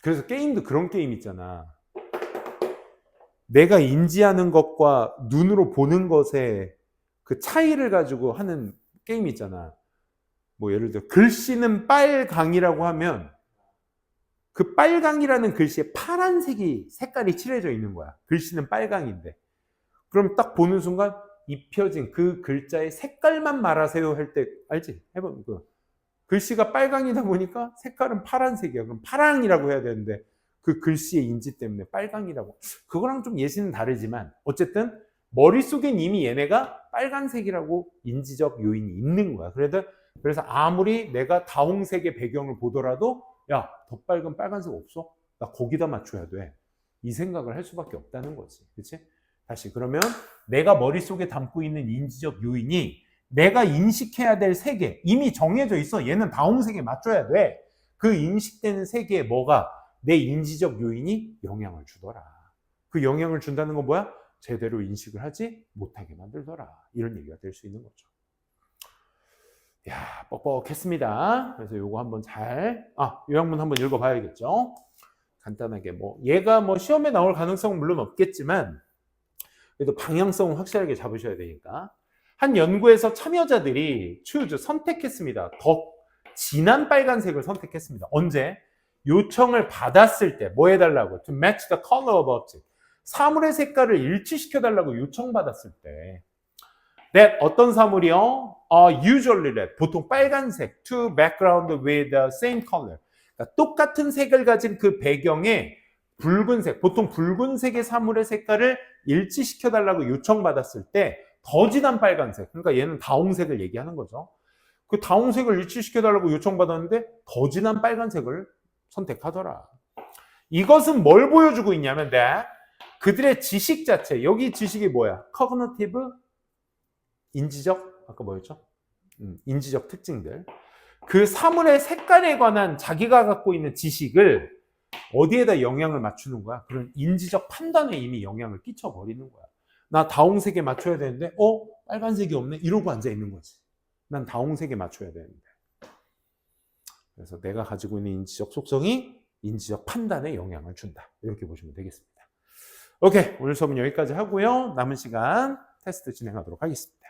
그래서 게임도 그런 게임 있잖아. 내가 인지하는 것과 눈으로 보는 것의 그 차이를 가지고 하는 게임 있잖아. 뭐 예를 들어 글씨는 빨강이라고 하면 그 빨강이라는 글씨에 파란색이 색깔이 칠해져 있는 거야. 글씨는 빨강인데. 그럼 딱 보는 순간 입혀진 그 글자의 색깔만 말하세요 할 때 알지? 해봐. 글씨가 빨강이다 보니까 색깔은 파란색이야. 그럼 파랑이라고 해야 되는데 그 글씨의 인지 때문에 빨강이라고. 그거랑 좀 예시는 다르지만 어쨌든 머릿속엔 이미 얘네가 빨간색이라고 인지적 요인이 있는 거야. 그래서 아무리 내가 다홍색의 배경을 보더라도 야, 더 빨간 빨간색 없어? 나 거기다 맞춰야 돼. 이 생각을 할 수밖에 없다는 거지. 그치? 다시 그러면 내가 머릿속에 담고 있는 인지적 요인이 내가 인식해야 될 세계 이미 정해져 있어. 얘는 다홍색에 맞춰야 돼. 그 인식되는 세계에 뭐가 내 인지적 요인이 영향을 주더라. 그 영향을 준다는 건 뭐야? 제대로 인식을 하지 못하게 만들더라. 이런 얘기가 될 수 있는 거죠. 야, 뻑뻑했습니다. 그래서 요거 한번 요약문 한번 읽어봐야겠죠. 간단하게 얘가 시험에 나올 가능성은 물론 없겠지만 그래도 방향성은 확실하게 잡으셔야 되니까. 한 연구에서 참여자들이 선택했습니다. 더 진한 빨간색을 선택했습니다. 언제? 요청을 받았을 때 뭐 해달라고? To match the color of object. 사물의 색깔을 일치시켜달라고 요청받았을 때. That 어떤 사물이요? Usually red. 보통 빨간색. To background with the same color. 그러니까 똑같은 색을 가진 그 배경에 붉은색. 보통 붉은색의 사물의 색깔을 일치시켜달라고 요청받았을 때 더 진한 빨간색. 그러니까 얘는 다홍색을 얘기하는 거죠. 그 다홍색을 일치시켜달라고 요청받았는데 더 진한 빨간색을 선택하더라. 이것은 뭘 보여주고 있냐면 그들의 지식 자체. 여기 지식이 뭐야? Cognitive, 인지적, 아까 뭐였죠? 인지적 특징들. 그 사물의 색깔에 관한 자기가 갖고 있는 지식을 어디에다 영향을 맞추는 거야? 그런 인지적 판단에 이미 영향을 끼쳐버리는 거야. 나 다홍색에 맞춰야 되는데 빨간색이 없네? 이러고 앉아있는 거지. 난 다홍색에 맞춰야 되는데. 그래서 내가 가지고 있는 인지적 속성이 인지적 판단에 영향을 준다. 이렇게 보시면 되겠습니다. 오케이, 오늘 수업은 여기까지 하고요. 남은 시간 테스트 진행하도록 하겠습니다.